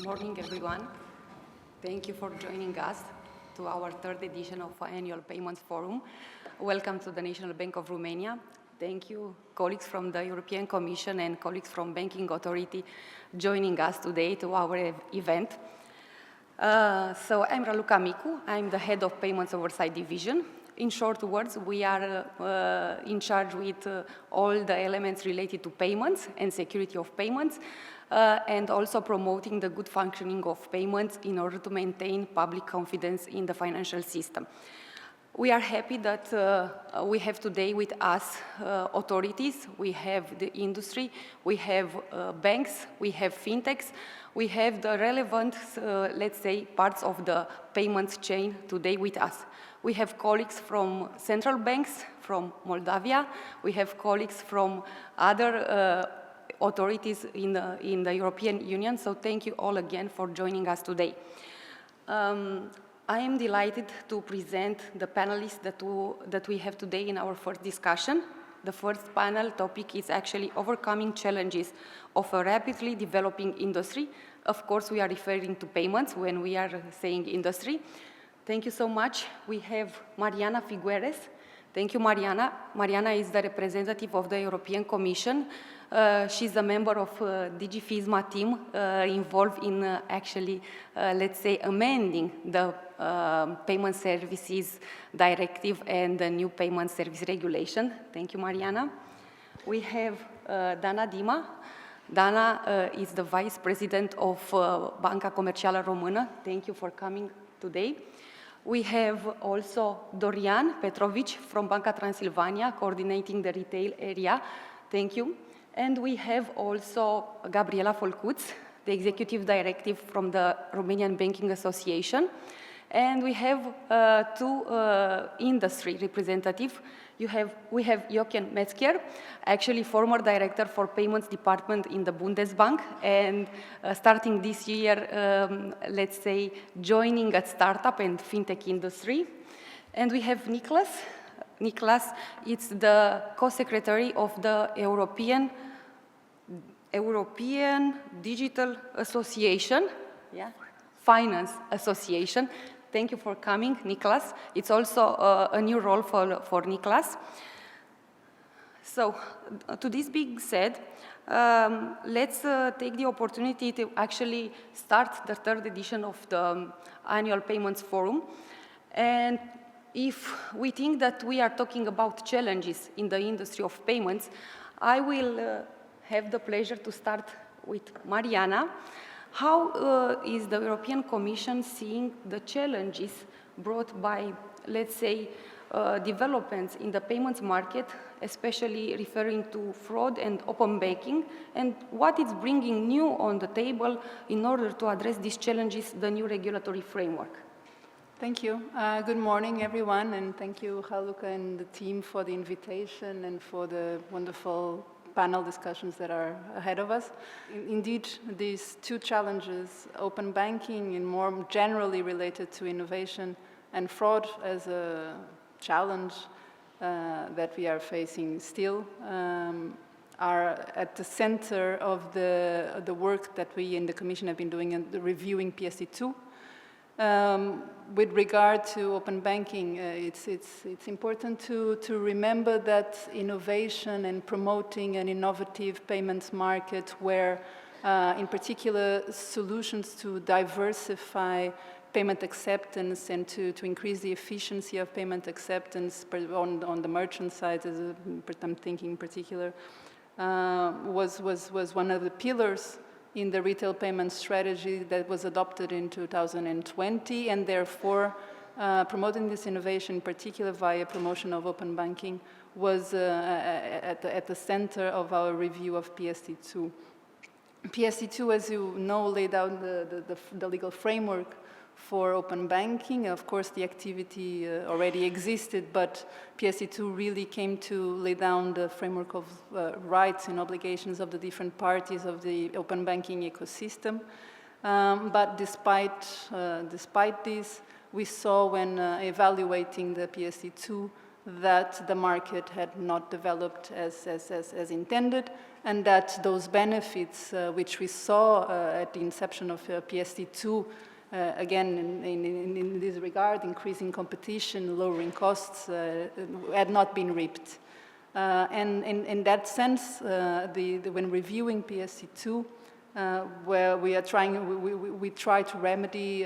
morning, everyone. Thank you for joining us to our third edition of our annual Payments Forum. Welcome to the National Bank of Romania. Thank you, colleagues from the European Commission and colleagues from Banking Authority joining us today to our event. So I'm Raluca Micu. I'm the head of Payments Oversight Division. In short words, we are in charge with all the elements related to payments and security of payments, and also promoting the good functioning of payments in order to maintain public confidence in the financial system. We are happy that we have today with us authorities, we have the industry, we have banks, we have fintechs, we have the relevant, let's say, parts of the payments chain today with us. We have colleagues from central banks, from Moldavia, we have colleagues from other authorities in the European Union, so thank you all again for joining us today. I am delighted to present the panelists that we have today in our first discussion. The first panel topic is actually overcoming challenges of a rapidly developing industry. Of course, we are referring to payments when we are saying industry. Thank you so much. We have Mariana Figueres. Thank you, Mariana. Mariana is the representative of the European Commission. She's a member of DG FISMA team involved in actually, let's say, amending the Payment Services Directive and the new Payment Service Regulation. Thank you, Mariana. We have Dana Dima. Dana is the Vice President of Banca Comercială Română. Thank you for coming today. We have also Dorian Petrovic from Banca Transilvania, coordinating the retail area. Thank you. And we have also Gabriela Folcuț, the Executive Director from the Romanian Banking Association. And we have two industry representatives. We have Jochen Metzger, actually former director for payments department in the Bundesbank, and starting this year, let's say, joining at startup and fintech industry. And we have Nicholas. Nicholas is the co-secretary of the European Digital Association, Finance Association. Thank you for coming, Nicholas. It's also a new role for Nicholas. So, to this being said, let's take the opportunity to actually start the third edition of the Annual Payments Forum. And if we think that we are talking about challenges in the industry of payments, I will have the pleasure to start with Mariana. How is the European Commission seeing the challenges brought by, let's say, developments in the payments market, especially referring to fraud and open banking, and what is bringing new on the table in order to address these challenges, the new regulatory framework? Thank you. Good morning, everyone, and thank you, Raluca and the team, for the invitation and for the wonderful panel discussions that are ahead of us. Indeed, these two challenges, open banking and more generally related to innovation and fraud as a challenge that we are facing still, are at the center of the work that we in the Commission have been doing in reviewing PSD2. With regard to open banking, it's important to remember that innovation and promoting an innovative payments market where, in particular, solutions to diversify payment acceptance and to increase the efficiency of payment acceptance on the merchant side, I'm thinking in particular, was one of the pillars in the retail payment strategy that was adopted in 2020, and therefore promoting this innovation, in particular via promotion of open banking, was at the center of our review of PSD2. PSD2, as you know, laid out the legal framework for open banking. Of course, the activity already existed, but PSD2 really came to lay down the framework of rights and obligations of the different parties of the open banking ecosystem. But despite this, we saw when evaluating the PSD2 that the market had not developed as intended, and that those benefits which we saw at the inception of PSD2, again, in this regard, increasing competition, lowering costs, had not been reaped. And in that sense, when reviewing PSD2, where we try to remedy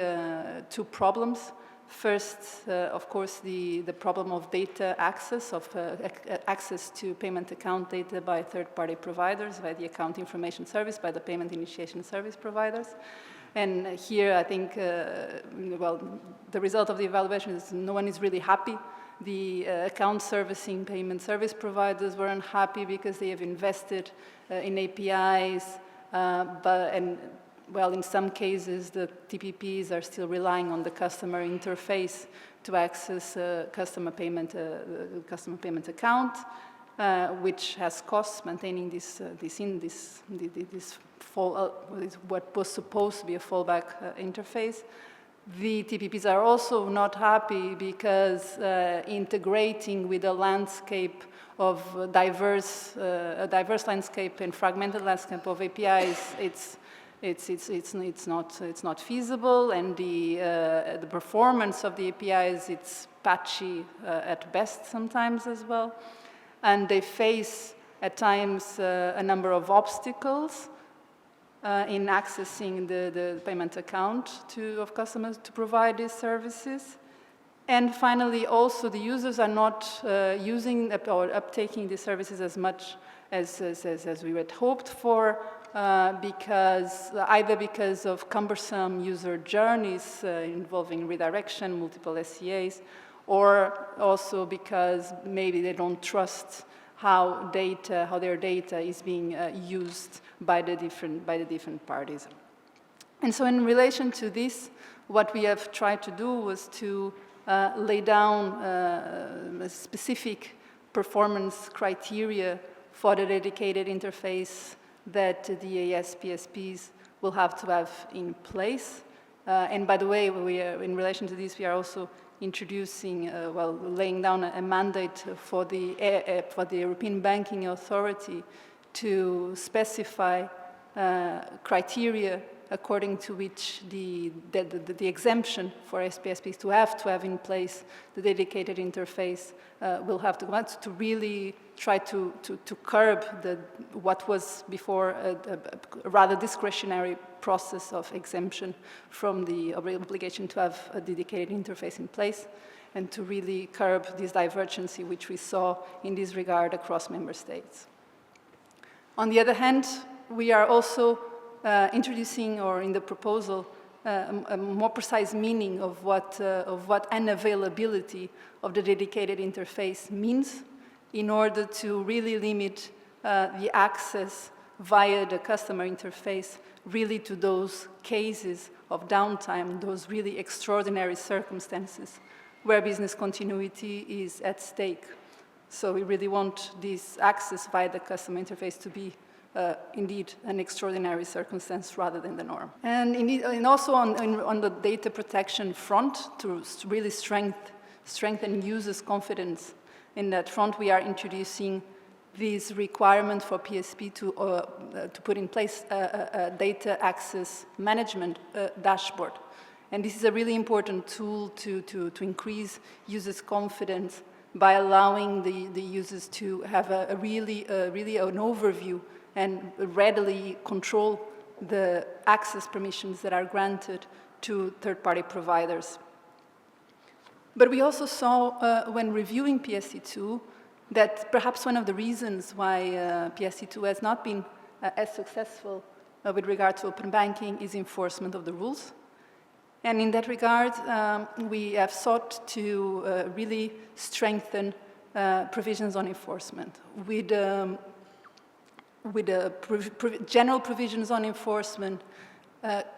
two problems. First, of course, the problem of data access, access to payment account data by third-party providers, by the account information service, by the payment initiation service providers. And here, I think, well, the result of the evaluation is no one is really happy. The account servicing payment service providers were unhappy because they have invested in APIs, well, in some cases, the TPPs are still relying on the customer interface to access customer payment account, which has costs maintaining what was supposed to be a fallback interface. The TPPs are also not happy because integrating with a landscape of a diverse landscape and fragmented landscape of APIs, it's not feasible, and the performance of the APIs, it's patchy at best sometimes as well, and they face at times a number of obstacles in accessing the payment account of customers to provide these services. And finally, also the users are not using or uptaking these services as much as we had hoped for, either because of cumbersome user journeys involving redirection, multiple SCAs, or also because maybe they don't trust how their data is being used by the different parties. And so in relation to this, what we have tried to do was to lay down a specific performance criteria for the dedicated interface that the EAS PSPs will have to have in place. And by the way, in relation to this, we are also introducing, laying down a mandate for the European Banking Authority to specify criteria according to which the exemption for SPSPs to have in place the dedicated interface will have to really try to curb what was before a rather discretionary process of exemption from the obligation to have a dedicated interface in place, and to really curb this divergency which we saw in this regard across member states. On the other hand, we are also introducing, or in the proposal, a more precise meaning of what unavailability of the dedicated interface means, in order to really limit the access via the customer interface really to those cases of downtime, those really extraordinary circumstances where business continuity is at stake. So we really want this access via the customer interface to be indeed an extraordinary circumstance rather than the norm. And also on the data protection front, to really strengthen users' confidence in that front, we are introducing this requirement for PSP to put in place a data access management dashboard. And this is a really important tool to increase users' confidence by allowing the users to have really an overview and readily control the access permissions that are granted to third-party providers. But we also saw, when reviewing PSD2, that perhaps one of the reasons why PSD2 has not been as successful with regard to open banking is enforcement of the rules. And in that regard, we have sought to really strengthen provisions on enforcement with general provisions on enforcement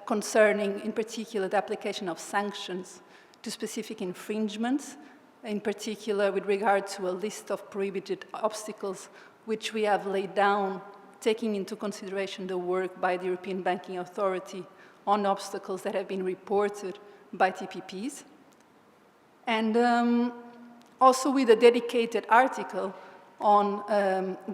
concerning, in particular, the application of sanctions to specific infringements, in particular with regard to a list of prohibited obstacles, which we have laid down, taking into consideration the work by the European Banking Authority on obstacles that have been reported by TPPs. And also with a dedicated article on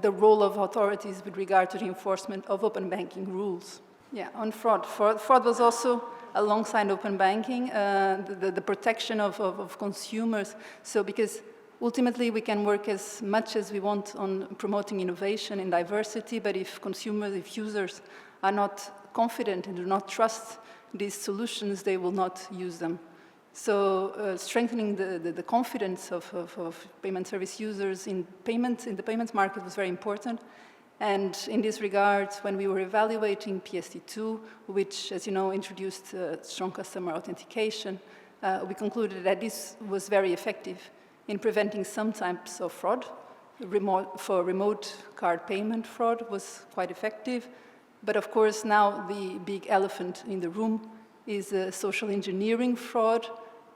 the role of authorities with regard to the enforcement of open banking rules. Yeah, on fraud. Fraud was also alongside open banking, the protection of consumers. So because ultimately we can work as much as we want on promoting innovation and diversity, but if consumers, if users are not confident and do not trust these solutions, they will not use them. So strengthening the confidence of payment service users in the payments market was very important. And in this regard, when we were evaluating PSD2, which, as you know, introduced strong customer authentication, we concluded that this was very effective in preventing some types of fraud. Remote card payment fraud was quite effective. But of course, now the big elephant in the room is social engineering fraud.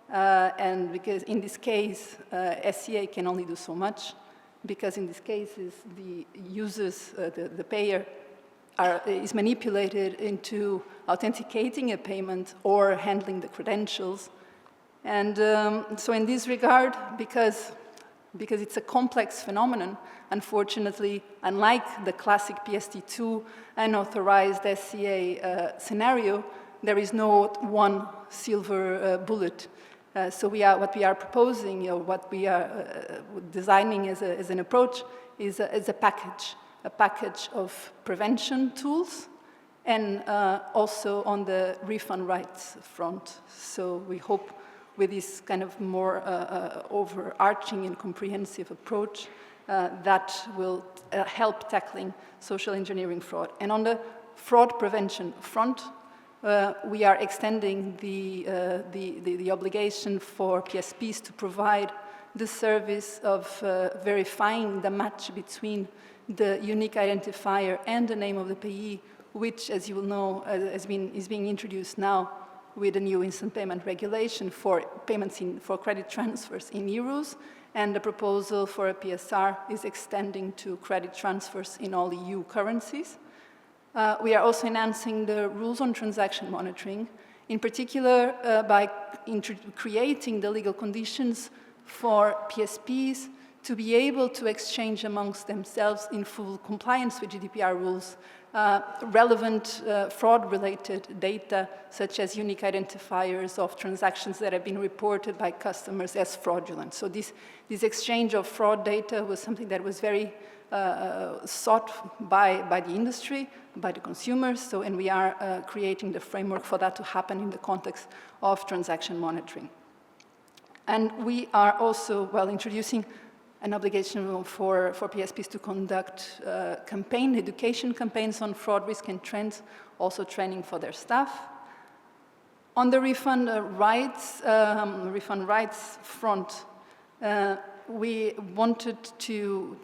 And because in this case, SCA can only do so much, because in these cases, the users, the payer, is manipulated into authenticating a payment or handling the credentials. And so in this regard, because it's a complex phenomenon, unfortunately, unlike the classic PSD2 unauthorized SCA scenario, there is no one silver bullet. So what we are proposing, what we are designing as an approach is a package of prevention tools, and also on the refund rights front. So we hope with this kind of more overarching and comprehensive approach that will help tackling social engineering fraud. And on the fraud prevention front, we are extending the obligation for PSPs to provide the service of verifying the match between the unique identifier and the name of the payee, which, as you will know, is being introduced now with a new instant payment regulation for payments for credit transfers in euros, and the proposal for a PSR is extending to credit transfers in all EU currencies. We are also enhancing the rules on transaction monitoring, in particular by creating the legal conditions for PSPs to be able to exchange amongst themselves in full compliance with GDPR rules relevant fraud-related data, such as unique identifiers of transactions that have been reported by customers as fraudulent. So this exchange of fraud data was something that was very sought by the industry, by the consumers, and we are creating the framework for that to happen in the context of transaction monitoring. And we are also, introducing an obligation for PSPs to conduct education campaigns on fraud risk and trends, also training for their staff. On the refund rights front, we wanted to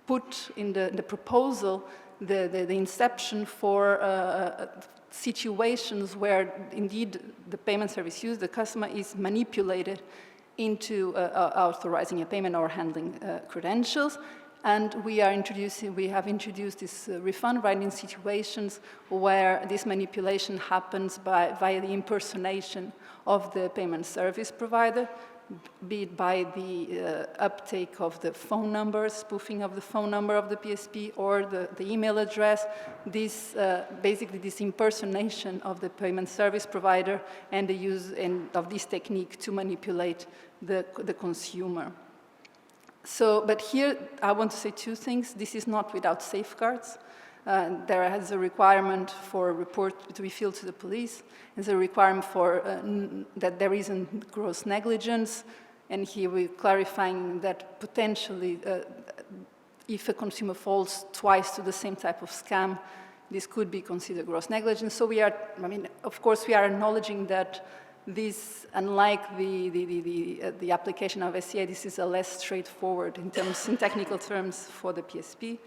put in the proposal the inception for situations where indeed the payment service used, the customer is manipulated into authorizing a payment or handling credentials. And we have introduced this refund right in situations where this manipulation happens via the impersonation of the payment service provider, be it by the uptake of the phone number, spoofing of the phone number of the PSP, or the email address. Basically this impersonation of the payment service provider and the use of this technique to manipulate the consumer. So, but here I want to say two things. This is not without safeguards. There is a requirement for a report to be filed to the police. There's a requirement for that there isn't gross negligence. And here we're clarifying that potentially if a consumer falls twice to the same type of scam, this could be considered gross negligence. So we are, of course, we are acknowledging that this, unlike the application of SCA, this is a less straightforward in technical terms for the PSP.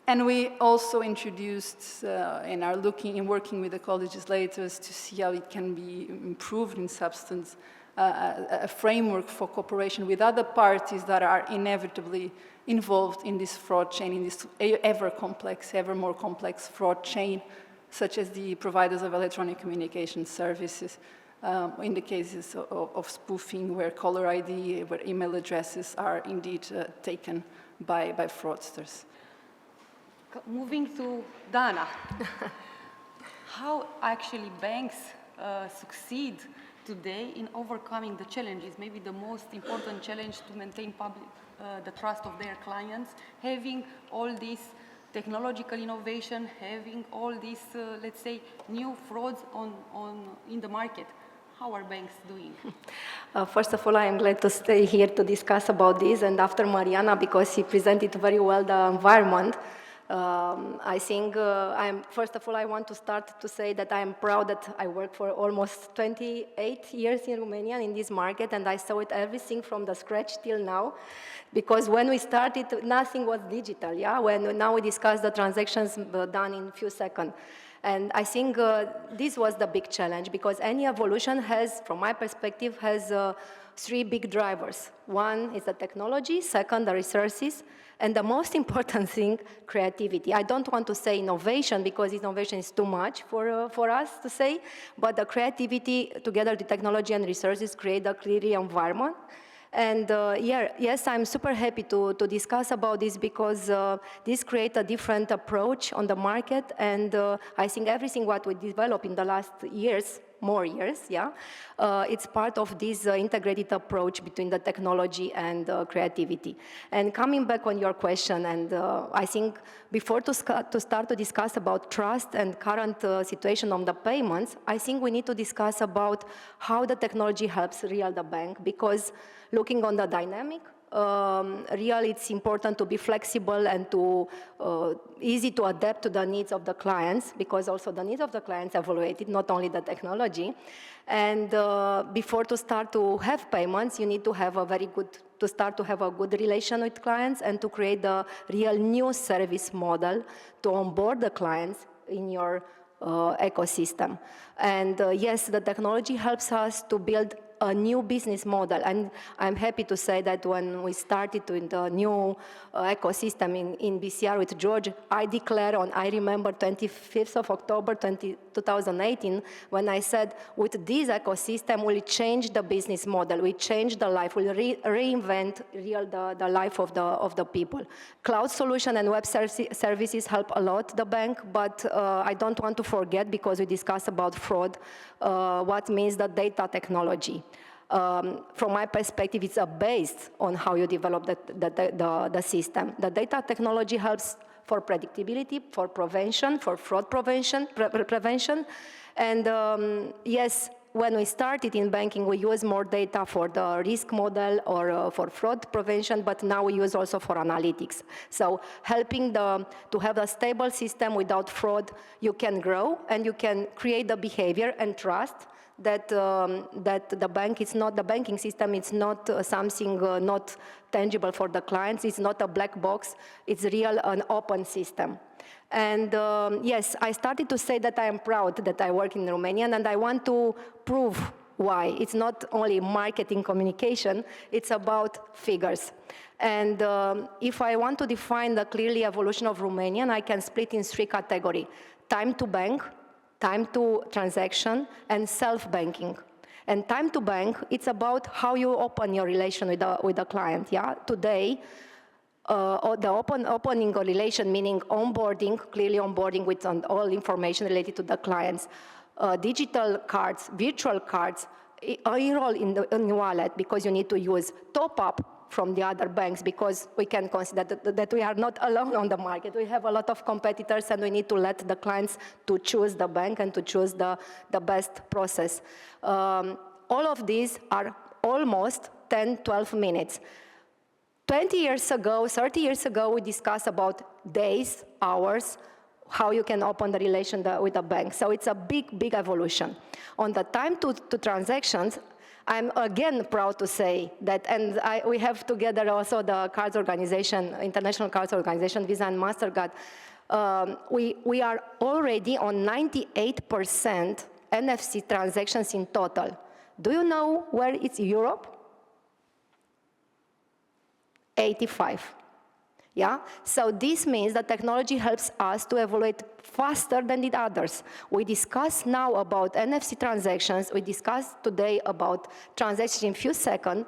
And we also introduced and are working with the co-legislators to see how it can be improved in substance, a framework for cooperation with other parties that are inevitably involved in this fraud chain, in this ever more complex fraud chain, such as the providers of electronic communication services, in the cases of spoofing, where caller ID, where email addresses are indeed taken by fraudsters. Moving to Dana, how actually banks succeed today in overcoming the challenges, maybe the most important challenge to maintain the trust of their clients, having all this technological innovation, having all these, let's say, new frauds in the market. How are banks doing? First of all, I am glad to stay here to discuss about this, and after Mariana, because she presented very well the environment, I think first of all, I want to start to say that I am proud that I worked for almost 28 years in Romania in this market, and I saw it everything from the scratch till now. Because when we started, nothing was digital, yeah? Now we discuss the transactions done in a few seconds. And I think this was the big challenge, because any evolution has, from my perspective, has three big drivers. One is the technology, second, the resources, and the most important thing, creativity. I don't want to say innovation, because innovation is too much for us to say, but the creativity, together with technology and resources, create a clear environment. And yes, I'm super happy to discuss about this, because this creates a different approach on the market, and I think everything what we developed in the last years, more years, yeah, it's part of this integrated approach between the technology and creativity. And coming back on your question, and I think before to start to discuss about trust and current situation on the payments, I think we need to discuss about how the technology helps the bank, because looking on the dynamic, it's important to be flexible and to easy to adapt to the needs of the clients, because also the needs of the clients evaluated, not only the technology. And before to start to have payments, you need to have start to have a good relation with clients and to create the real new service model to onboard the clients in your ecosystem. And yes, the technology helps us to build a new business model. And I'm happy to say that when we started in the new ecosystem in BCR with George, I remember 25th of October 2018, when I said, with this ecosystem, we'll change the business model, we change the life, we'll reinvent the life of the people. Cloud solution and web services help a lot the bank, but I don't want to forget, because we discussed about fraud, what means the data technology. From my perspective, it's based on how you develop the system. The data technology helps for predictability, for prevention, for fraud prevention. And yes, when we started in banking, we use more data for the risk model or for fraud prevention, but now we use also for analytics. So helping to have a stable system without fraud, you can grow and you can create the behavior and trust that the banking system is not something not tangible for the clients. It's not a black box. It's an open system. And yes, I started to say that I am proud that I work in Romania, and I want to prove why. It's not only marketing communication, it's about figures. And if I want to define the clearly evolution of Romanian, I can split in three categories: time to bank, time to transaction, and self-banking. And time to bank, it's about how you open your relation with the client. Yeah, today, the opening a relation, meaning onboarding, clearly onboarding with all information related to the clients, digital cards, virtual cards, enroll in the wallet, because you need to use top-up from the other banks, because we can consider that we are not alone on the market. We have a lot of competitors, and we need to let the clients to choose the bank and to choose the best process. All of these are almost 10, 12 minutes. 20 years ago, 30 years ago, we discussed about days, hours, how you can open the relation with a bank. So it's a big, big evolution. On the time to transactions, I'm again proud to say that, and we have together also the cards organization, International Cards Organization, Visa and MasterCard. We are already on 98% NFC transactions in total. Do you know where it's Europe? 85. Yeah? So this means that technology helps us to evaluate faster than the others. We discuss now about NFC transactions. We discussed today about transactions in few seconds,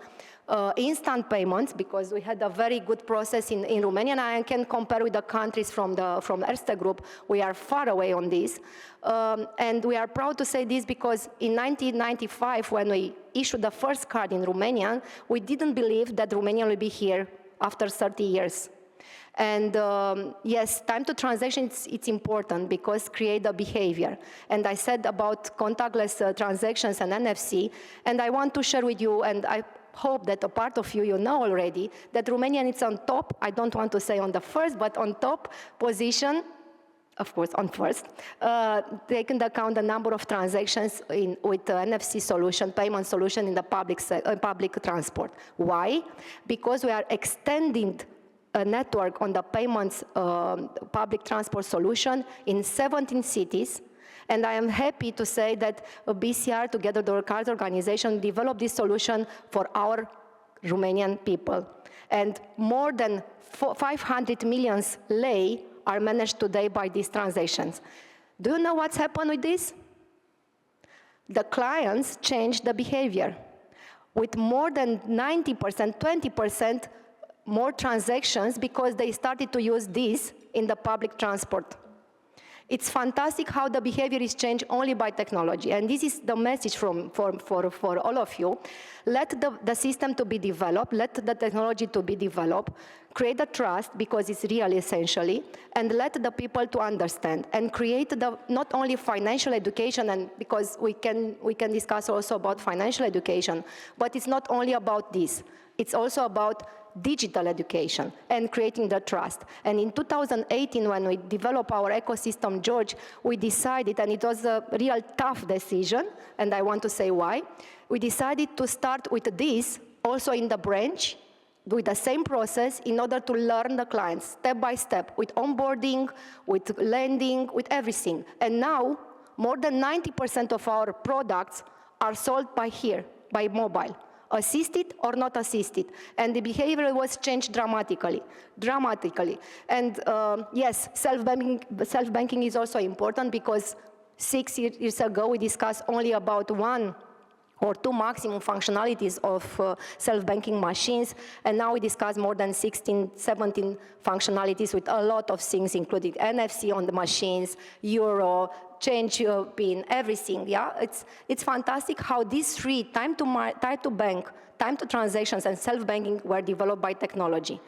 instant payments, because we had a very good process in Romania, and I can compare with the countries from Erste Group. We are far away on this. And we are proud to say this because in 1995, when we issued the first card in Romania, we didn't believe that Romania will be here after 30 years. And yes, time to transaction, it's important because create the behavior. And I said about contactless transactions and NFC, and I want to share with you, and I hope that a part of you know already, that Romania is on top, I don't want to say on the first, but on top position, of course, on first, take into account the number of transactions with the NFC solution, payment solution in the public transport. Why? Because we are extending a network on the payments public transport solution in 17 cities. And I am happy to say that BCR, together with our cards organization, developed this solution for our Romanian people. And more than 500 million lei are managed today by these transactions. Do you know what's happened with this? The clients changed the behavior. With more than 90%, 20% more transactions because they started to use this in the public transport. It's fantastic how the behavior is changed only by technology. And this is the message for all of you. Let the system to be developed, let the technology to be developed, create the trust because it's really essentially, and let the people to understand and create not only financial education, and because we can discuss also about financial education, but it's not only about this. It's also about digital education and creating the trust. And in 2018, when we developed our ecosystem, George, we decided, and it was a real tough decision, and I want to say why, we decided to start with this also in the branch, with the same process in order to learn the clients step by step, with onboarding, with lending, with everything. And now, more than 90% of our products are sold by here, by mobile. Assisted or not assisted. And the behavior was changed dramatically. And yes, self-banking is also important because 6 years ago we discussed only about 1 or 2 maximum functionalities of self-banking machines, and now we discuss more than 16, 17 functionalities with a lot of things, including NFC on the machines, euro, change PIN, everything, yeah? It's fantastic how these 3, time to bank, time to transactions, and self-banking were developed by technology.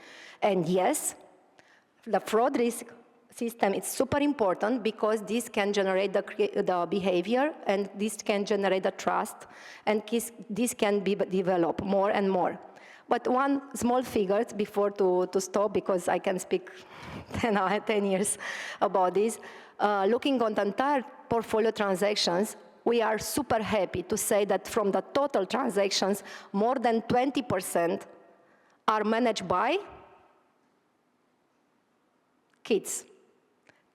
And yes, the fraud risk system is super important because this can generate the behavior, and this can generate the trust, and this can be developed more and more. But one small figure before to stop, because I can speak 10 years about this. Looking on the entire portfolio transactions, we are super happy to say that from the total transactions, more than 20% are managed by kids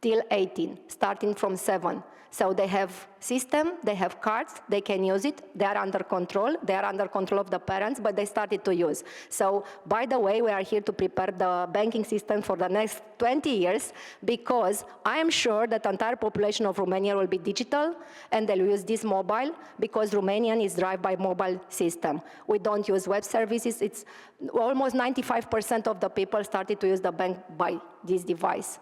till 18, starting from 7. So they have system, they have cards, they can use it, they are under control of the parents, but they started to use. So, by the way, we are here to prepare the banking system for the next 20 years, because I am sure that the entire population of Romania will be digital, and they'll use this mobile, because Romanian is driven by mobile system. We don't use web services. It's almost 95% of the people started to use the bank by this device.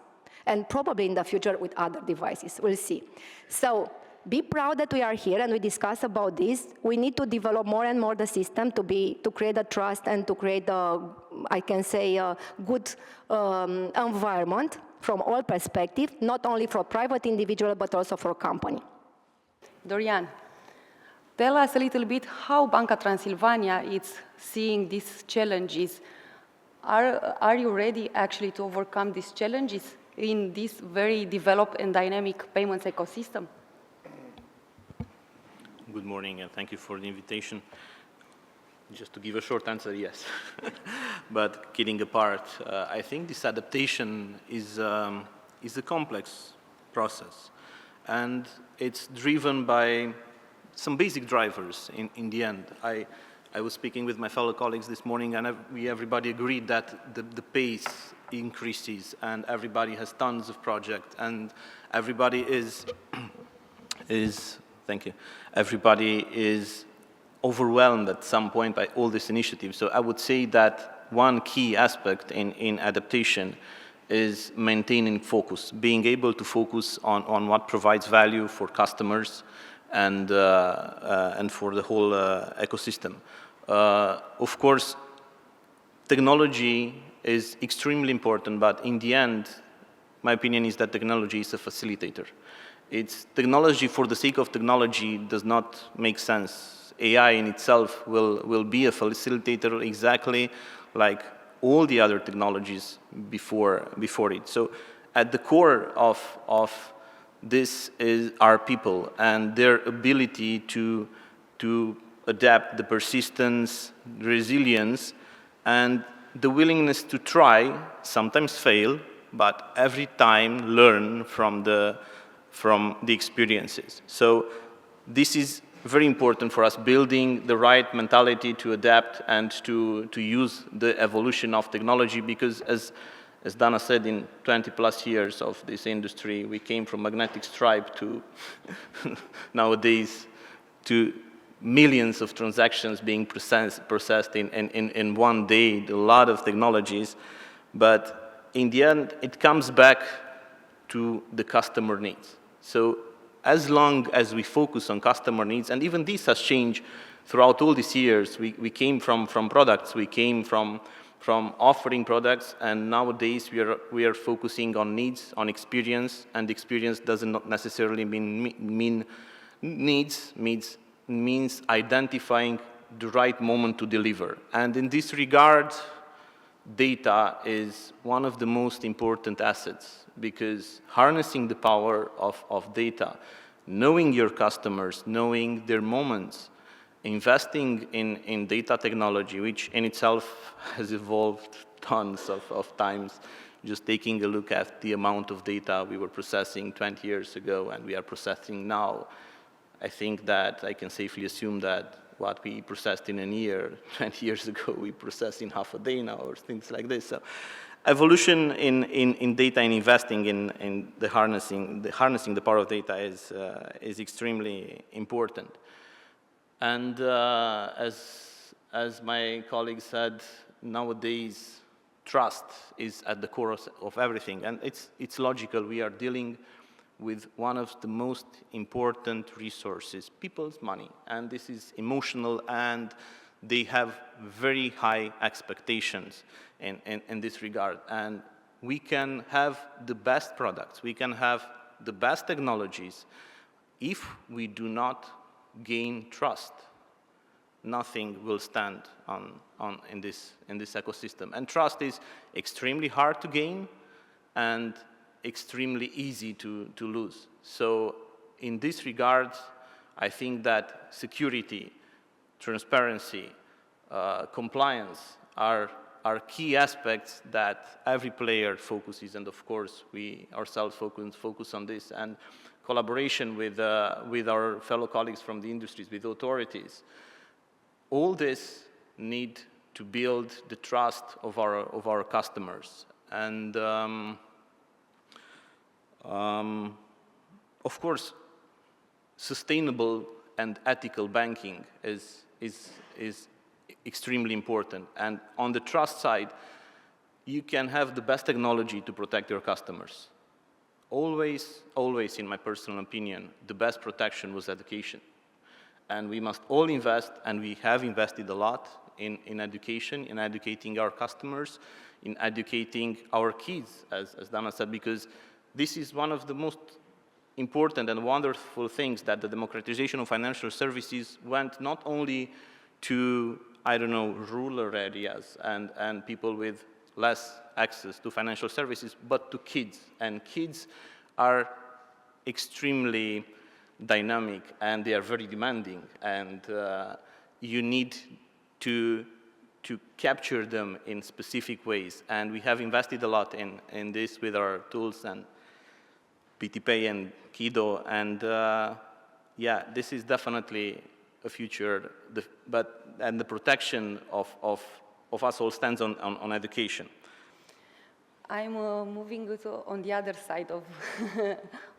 And probably in the future with other devices, we'll see. So be proud that we are here and we discuss about this. We need to develop more and more the system to create a trust and to create I can say, a good environment from all perspectives, not only for private individual, but also for company. Dorian, tell us a little bit how Banca Transilvania is seeing these challenges. Are you ready actually to overcome these challenges in this very developed and dynamic payments ecosystem? Good morning, and thank you for the invitation. Just to give a short answer, yes. But kidding apart, I think this adaptation is a complex process, and it's driven by some basic drivers in the end. I was speaking with my fellow colleagues this morning, and everybody agreed that the pace increases, and everybody has tons of projects, and everybody thank you, everybody is overwhelmed at some point by all this initiative. So I would say that one key aspect in adaptation is maintaining focus, being able to focus on what provides value for customers and for the whole ecosystem. Of course, technology is extremely important, but in the end, my opinion is that technology is a facilitator. It's technology for the sake of technology does not make sense. AI in itself will be a facilitator exactly like all the other technologies before it. So at the core of this is our people and their ability to adapt, the persistence, resilience, and the willingness to try, sometimes fail, but every time learn from the experiences. So this is very important for us, building the right mentality to adapt and to use the evolution of technology, because as Dana said, in 20 plus years of this industry, we came from magnetic stripe to nowadays to millions of transactions being processed in one day, a lot of technologies. But in the end, it comes back to the customer needs. So as long as we focus on customer needs, and even this has changed throughout all these years, we came from products, we came from offering products, and nowadays we are focusing on needs, on experience, and experience doesn't necessarily mean needs, means identifying the right moment to deliver. And in this regard, data is one of the most important assets, because harnessing the power of data, knowing your customers, knowing their moments, investing in data technology, which in itself has evolved tons of times, just taking a look at the amount of data we were processing 20 years ago and we are processing now, I think that I can safely assume that what we processed in a year, 20 years ago, we process in half a day now, or things like this. So evolution in data and investing in the harnessing the power of data is extremely important. And as my colleague said, nowadays trust is at the core of everything, and it's logical. We are dealing with one of the most important resources, people's money, and this is emotional, and they have very high expectations in this regard. And we can have the best products, we can have the best technologies. If we do not gain trust, nothing will stand in this ecosystem. And trust is extremely hard to gain and extremely easy to lose. So in this regard, I think that security, transparency, compliance are key aspects that every player focuses, and of course we ourselves focus on this, and collaboration with our fellow colleagues from the industries, with authorities. All this need to build the trust of our customers. And of course, sustainable and ethical banking is extremely important. And on the trust side, you can have the best technology to protect your customers. Always, in my personal opinion, the best protection was education. And we must all invest, and we have invested a lot in education, in educating our customers, in educating our kids, as Dana said, because this is one of the most important and wonderful things, that the democratization of financial services went not only to, I don't know, rural areas and people with less access to financial services, but to kids. And kids are extremely dynamic, and they are very demanding, and you need to capture them in specific ways. And we have invested a lot in this with our tools and PTPay and Kido, and yeah, this is definitely a future, and the protection of us all stands on education. I'm moving on the other side of,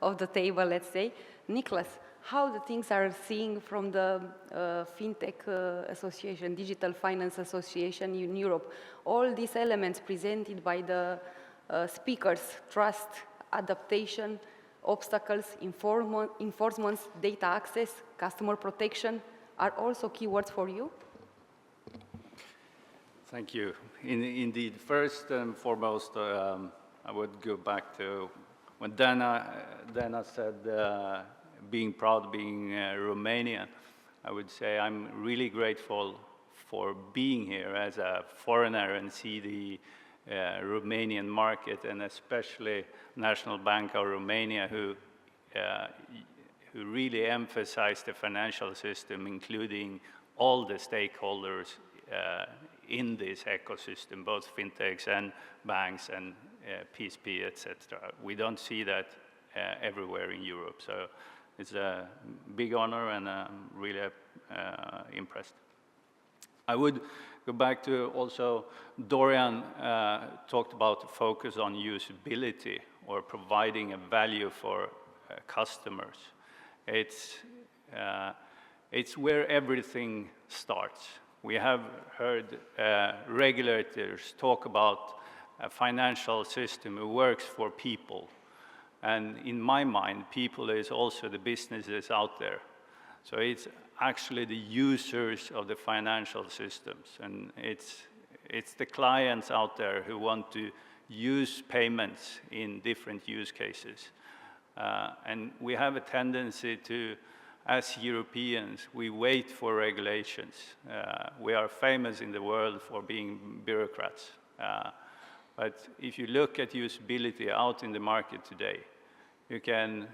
of the table, let's say. Nicholas, how the things are seen from the FinTech Association, Digital Finance Association in Europe. All these elements presented by the speakers, trust, adaptation, obstacles, enforcements, data access, customer protection, are also keywords for you? Thank you. Indeed, first and foremost, I would go back to when Dana said being proud being Romanian. I would say I'm really grateful for being here as a foreigner and see the Romanian market, and especially National Bank of Romania, who really emphasized the financial system, including all the stakeholders in this ecosystem, both fintechs and banks and PSP, etc. We don't see that everywhere in Europe, so it's a big honor, and I'm really impressed. I would go back to also, Dorian talked about focus on usability or providing a value for customers. It's where everything starts. We have heard regulators talk about a financial system that works for people. And in my mind, people is also the businesses out there. So it's actually the users of the financial systems. And it's the clients out there who want to use payments in different use cases. And we have a tendency to, as Europeans, we wait for regulations. We are famous in the world for being bureaucrats. But if you look at usability out in the market today, you can,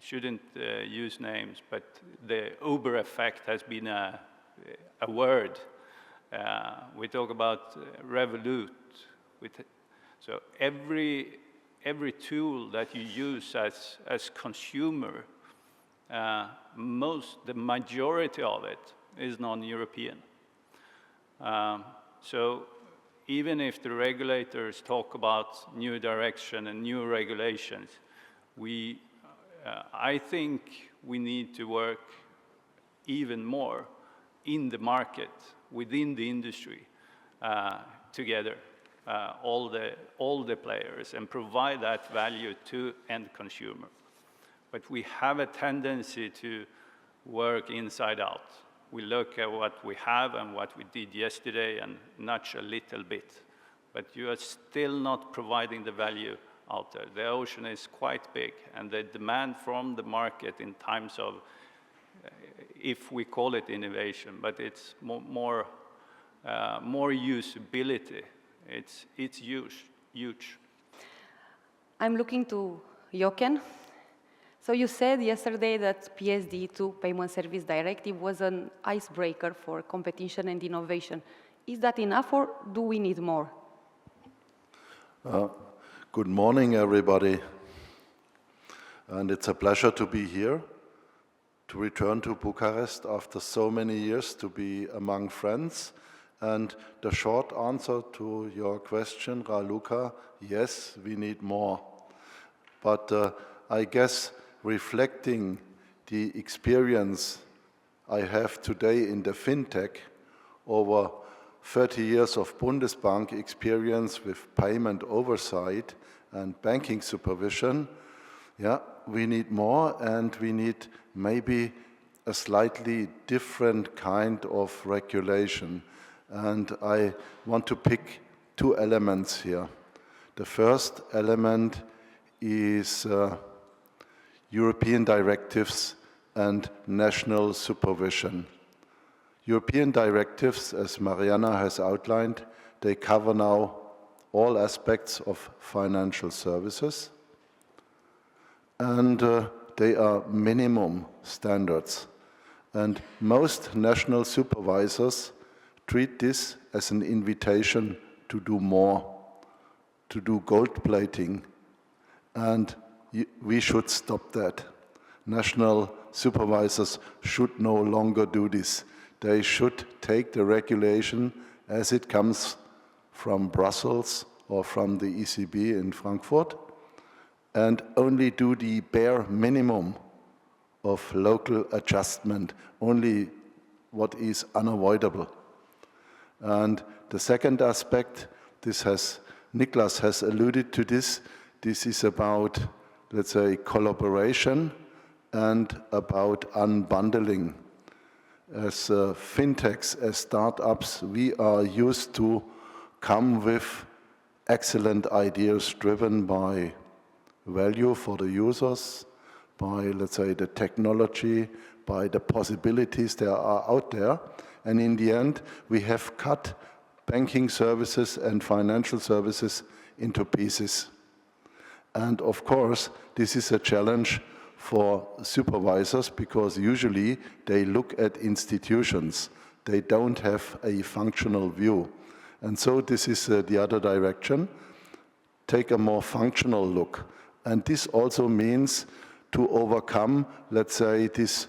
shouldn't use names, but the Uber effect has been a word. We talk about Revolut. So every tool that you use as consumer, the majority of it is non-European. So even if the regulators talk about new direction and new regulations, I think we need to work even more in the market, within the industry, together, all the players, and provide that value to end consumer. But we have a tendency to work inside out. We look at what we have and what we did yesterday and nudge a little bit. But you are still not providing the value out there. The ocean is quite big, and the demand from the market in times of, if we call it innovation, but it's more usability. It's huge. I'm looking to Jochen. So you said yesterday that PSD2, Payment Service Directive, was an icebreaker for competition and innovation. Is that enough, or do we need more? Good morning, everybody. And it's a pleasure to be here, to return to Bucharest after so many years, to be among friends. And the short answer to your question, Raluca, yes, we need more. But I guess reflecting the experience I have today in the fintech, over 30 years of Bundesbank experience with payment oversight and banking supervision, yeah, we need more, and we need maybe a slightly different kind of regulation. And I want to pick two elements here. The first element is European directives and national supervision. European directives, as Mariana has outlined, they cover now all aspects of financial services, and they are minimum standards. And most national supervisors treat this as an invitation to do more, to do gold plating, and we should stop that. National supervisors should no longer do this. They should take the regulation as it comes from Brussels or from the ECB in Frankfurt, and only do the bare minimum of local adjustment, only what is unavoidable. And the second aspect, Niklas has alluded to this is about, let's say, collaboration and about unbundling. As fintechs, as startups, we are used to come with excellent ideas driven by value for the users, by, let's say, the technology, by the possibilities that are out there. And in the end, we have cut banking services and financial services into pieces. And of course, this is a challenge for supervisors because usually they look at institutions. They don't have a functional view. And so this is the other direction. Take a more functional look. And this also means to overcome, let's say, this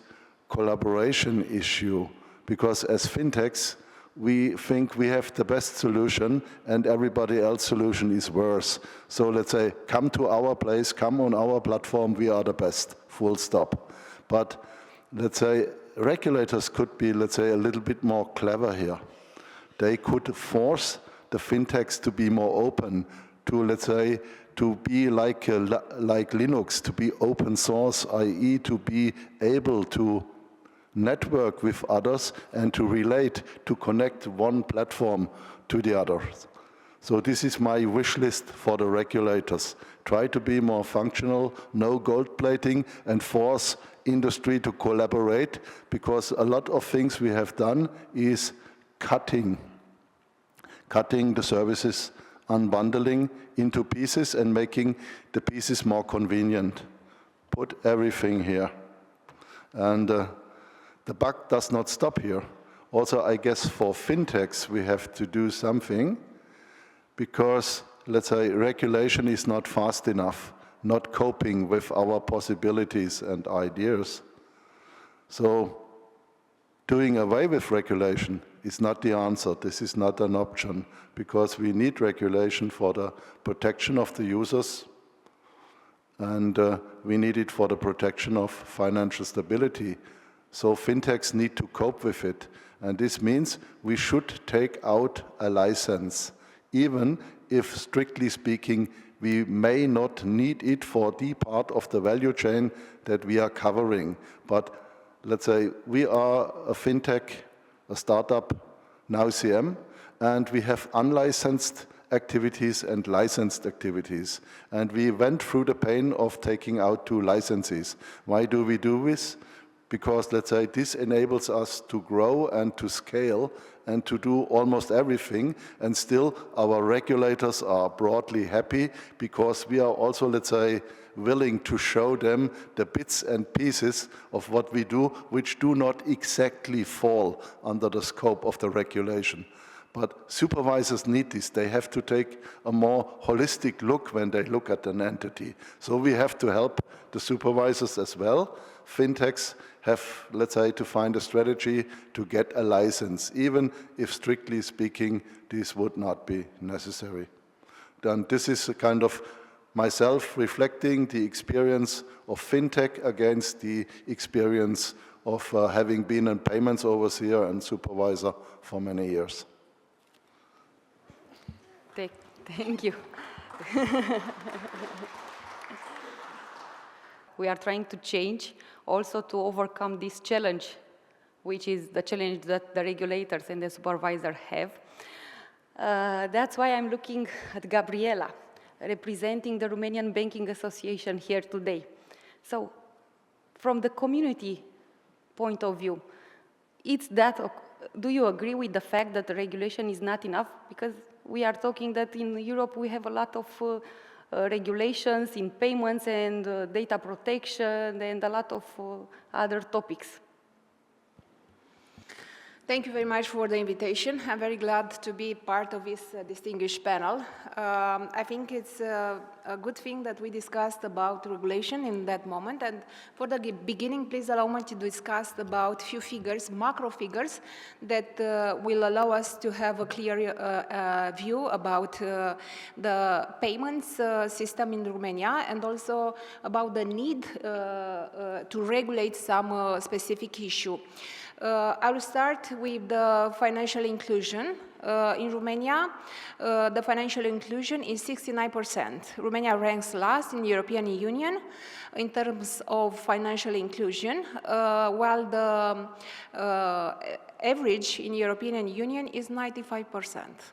collaboration issue. Because as fintechs, we think we have the best solution and everybody else's solution is worse. So let's say, come to our place, come on our platform, we are the best, full stop. But let's say, regulators could be, let's say, a little bit more clever here. They could force the fintechs to be more open, to, let's say, to be like Linux, to be open source, i.e. to be able to network with others and to relate, to connect one platform to the other. So this is my wish list for the regulators. Try to be more functional, no gold plating, and force industry to collaborate, because a lot of things we have done is cutting the services, unbundling into pieces and making the pieces more convenient. Put everything here. And the buck does not stop here. Also, I guess for fintechs, we have to do something because, let's say, regulation is not fast enough, not coping with our possibilities and ideas. So doing away with regulation is not the answer. This is not an option because we need regulation for the protection of the users and we need it for the protection of financial stability. So fintechs need to cope with it. And this means we should take out a license, even if, strictly speaking, we may not need it for the part of the value chain that we are covering. But let's say we are a fintech, a startup, now CM, and we have unlicensed activities and licensed activities. And we went through the pain of taking out 2 licenses. Why do we do this? Because, let's say, this enables us to grow and to scale and to do almost everything, and still our regulators are broadly happy because we are also, let's say, willing to show them the bits and pieces of what we do, which do not exactly fall under the scope of the regulation. But supervisors need this. They have to take a more holistic look when they look at an entity. So we have to help the supervisors as well. Fintechs have, let's say, to find a strategy to get a license, even if, strictly speaking, this would not be necessary. Then this is a kind of myself reflecting the experience of fintech against the experience of having been a payments overseer and supervisor for many years. Thank you. We are trying to change, also to overcome this challenge, which is the challenge that the regulators and the supervisor have. That's why I'm looking at Gabriela, representing the Romanian Banking Association here today. So, from the community point of view, do you agree with the fact that the regulation is not enough? Because we are talking that in Europe we have a lot of regulations in payments and data protection and a lot of other topics. Thank you very much for the invitation. I'm very glad to be part of this distinguished panel. I think it's a good thing that we discussed about regulation in that moment. And for the beginning, please allow me to discuss about few figures, macro figures, that will allow us to have a clear view about the payments system in Romania, and also about the need to regulate some specific issue. I will start with the financial inclusion. In Romania, the financial inclusion is 69%. Romania ranks last in the European Union in terms of financial inclusion, while the average in the European Union is 95%.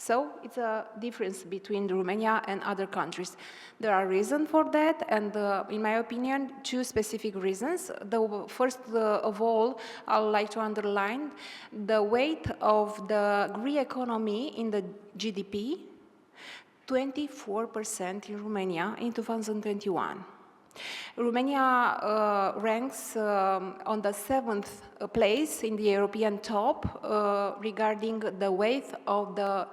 So it's a difference between Romania and other countries. There are reasons for that, and in my opinion, two specific reasons. The first of all, I would like to underline the weight of the green economy in the GDP, 24% in Romania in 2021. Romania ranks on the 7th place in the European top regarding the weight of the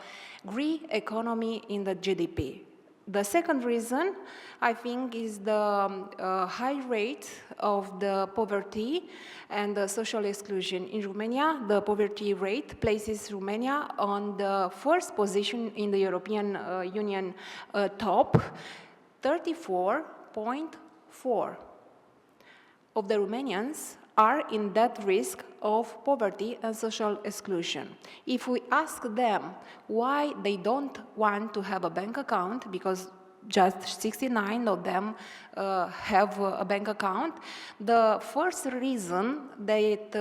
green economy in the GDP. The second reason, I think, is the high rate of the poverty and the social exclusion. In Romania, the poverty rate places Romania on the first position in the European Union top, 34.4 of the Romanians are in that risk of poverty and social exclusion. If we ask them why they don't want to have a bank account, because just 69 of them have a bank account, the first reason that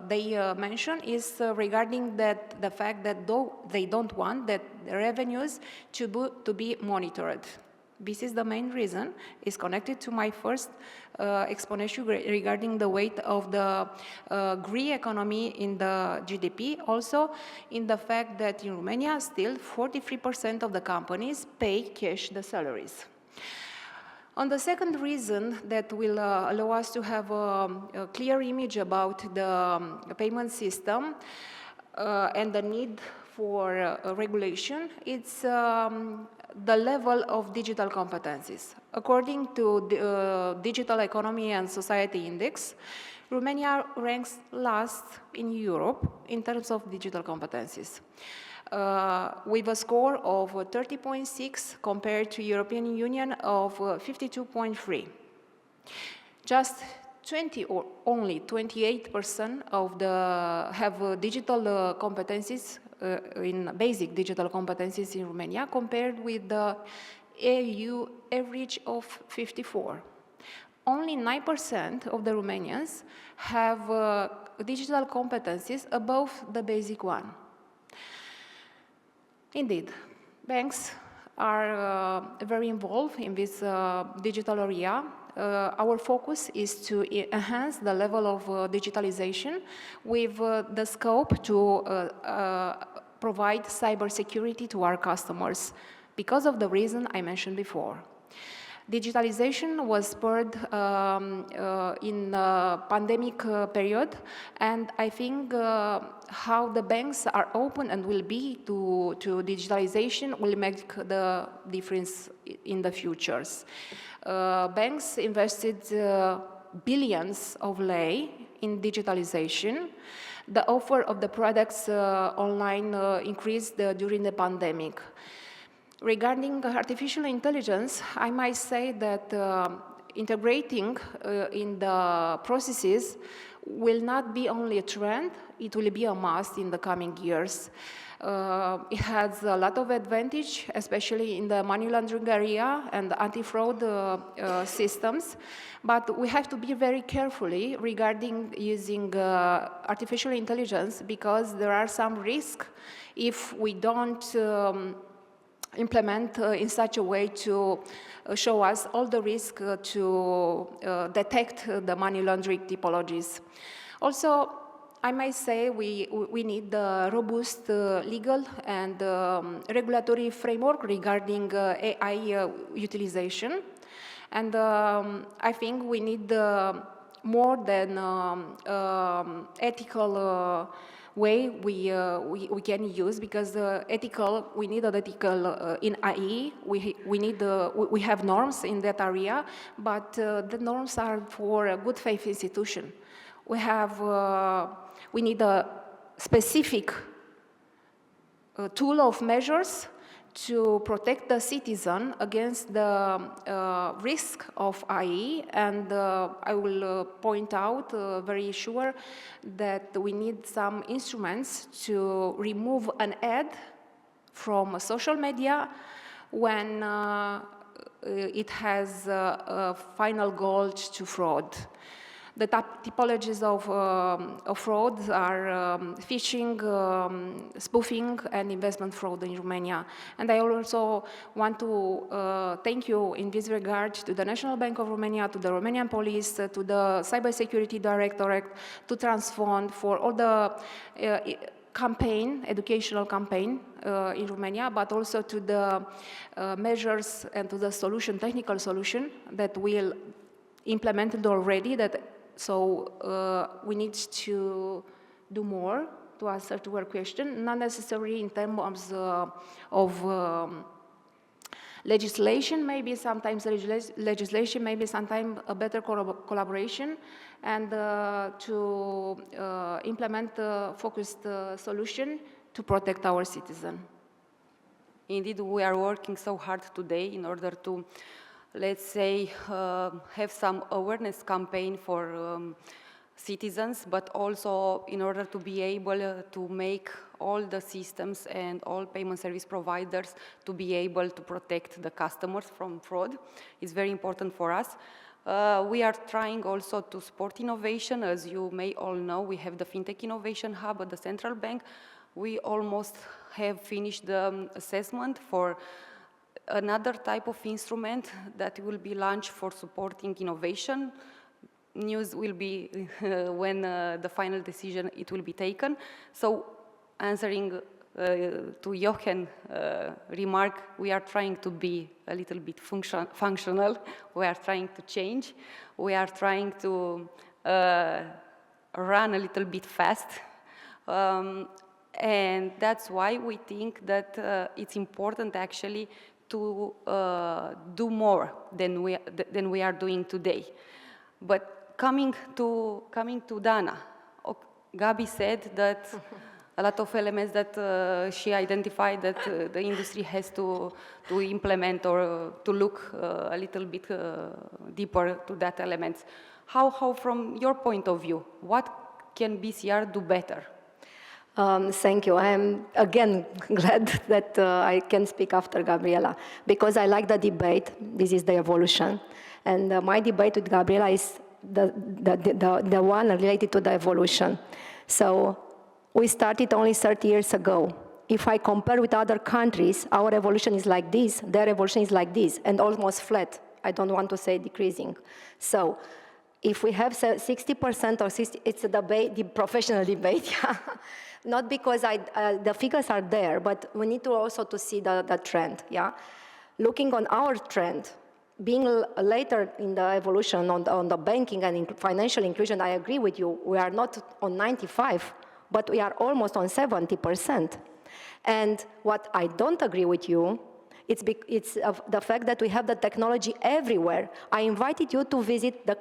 they mention is regarding the fact that they don't want that the revenues to be monitored. This is the main reason. It's connected to my first explanation regarding the weight of the green economy in the GDP. Also, in the fact that in Romania, still 43% of the companies pay cash the salaries. On the second reason that will allow us to have a clear image about the payment system and the need for regulation, it's the level of digital competencies. According to the Digital Economy and Society Index, Romania ranks last in Europe in terms of digital competencies, with a score of 30.6 compared to European Union of 52.3. Just 20 or only 28% of the have digital competencies in basic digital competencies in Romania, compared with the EU average of 54. Only 9% of the Romanians have digital competencies above the basic one. Indeed, banks are very involved in this digital area. Our focus is to enhance the level of digitalization with the scope to provide cybersecurity to our customers because of the reason I mentioned before. Digitalization was spurred in the pandemic period, and I think how the banks are open and will be to digitalization will make the difference in the futures. Banks invested billions of lei in digitalization. The offer of the products online increased during the pandemic. Regarding artificial intelligence, I might say that integrating in the processes will not be only a trend, it will be a must in the coming years. It has a lot of advantage, especially in the money laundering area and anti-fraud systems, but we have to be very carefully regarding using artificial intelligence, because there are some risks if we don't implement in such a way to show us all the risk to detect the money laundering typologies. Also, I might say we need a robust legal and regulatory framework regarding AI utilization. And I think we need more than ethical way we can use, because we need an ethical in IE. We have norms in that area, but the norms are for a good faith institution. We need a specific tool of measures to protect the citizen against the risk of IE, and I will point out very sure that we need some instruments to remove an ad from social media when it has a final goal to fraud. The typologies of frauds are phishing, spoofing, and investment fraud in Romania. And I also want to thank you in this regard to the National Bank of Romania, to the Romanian Police, to the Cybersecurity Directorate, to Transfond for all the educational campaign in Romania, but also to the measures and to the technical solution that we'll implemented already. So we need to do more to answer to your question, not necessarily in terms of legislation, maybe sometimes legislation, maybe sometimes a better collaboration, and to implement a focused solution to protect our citizen. Indeed, we are working so hard today in order to, let's say, have some awareness campaign for citizens, but also in order to be able to make all the systems and all payment service providers to be able to protect the customers from fraud. It's very important for us. We are trying also to support innovation. As you may all know, we have the FinTech Innovation Hub at the Central Bank. We almost have finished the assessment for another type of instrument that will be launched for supporting innovation. News will be when the final decision it will be taken. So answering to Jochen remark, we are trying to be a little bit functional. We are trying to change. We are trying to run a little bit fast. And that's why we think that it's important actually to do more than we are doing today. But coming to Dana, Gabi said that a lot of elements that she identified that the industry has to implement or to look a little bit deeper to that elements. How from your point of view, what can BCR do better? Thank you. I am again glad that I can speak after Gabriela, because I like the debate. This is the evolution. And my debate with Gabriela is the one related to the evolution. So we started only 30 years ago. If I compare with other countries, our evolution is like this, their evolution is like this, and almost flat. I don't want to say decreasing. So if we have 60% or 60%, it's a debate, the professional debate, yeah. Not because the figures are there, but we need to also to see the trend, yeah. Looking on our trend, being later in the evolution on the banking and financial inclusion, I agree with you. We are not on 95, but we are almost on 70%. And what I don't agree with you, it's the fact that we have the technology everywhere. I invited you to visit the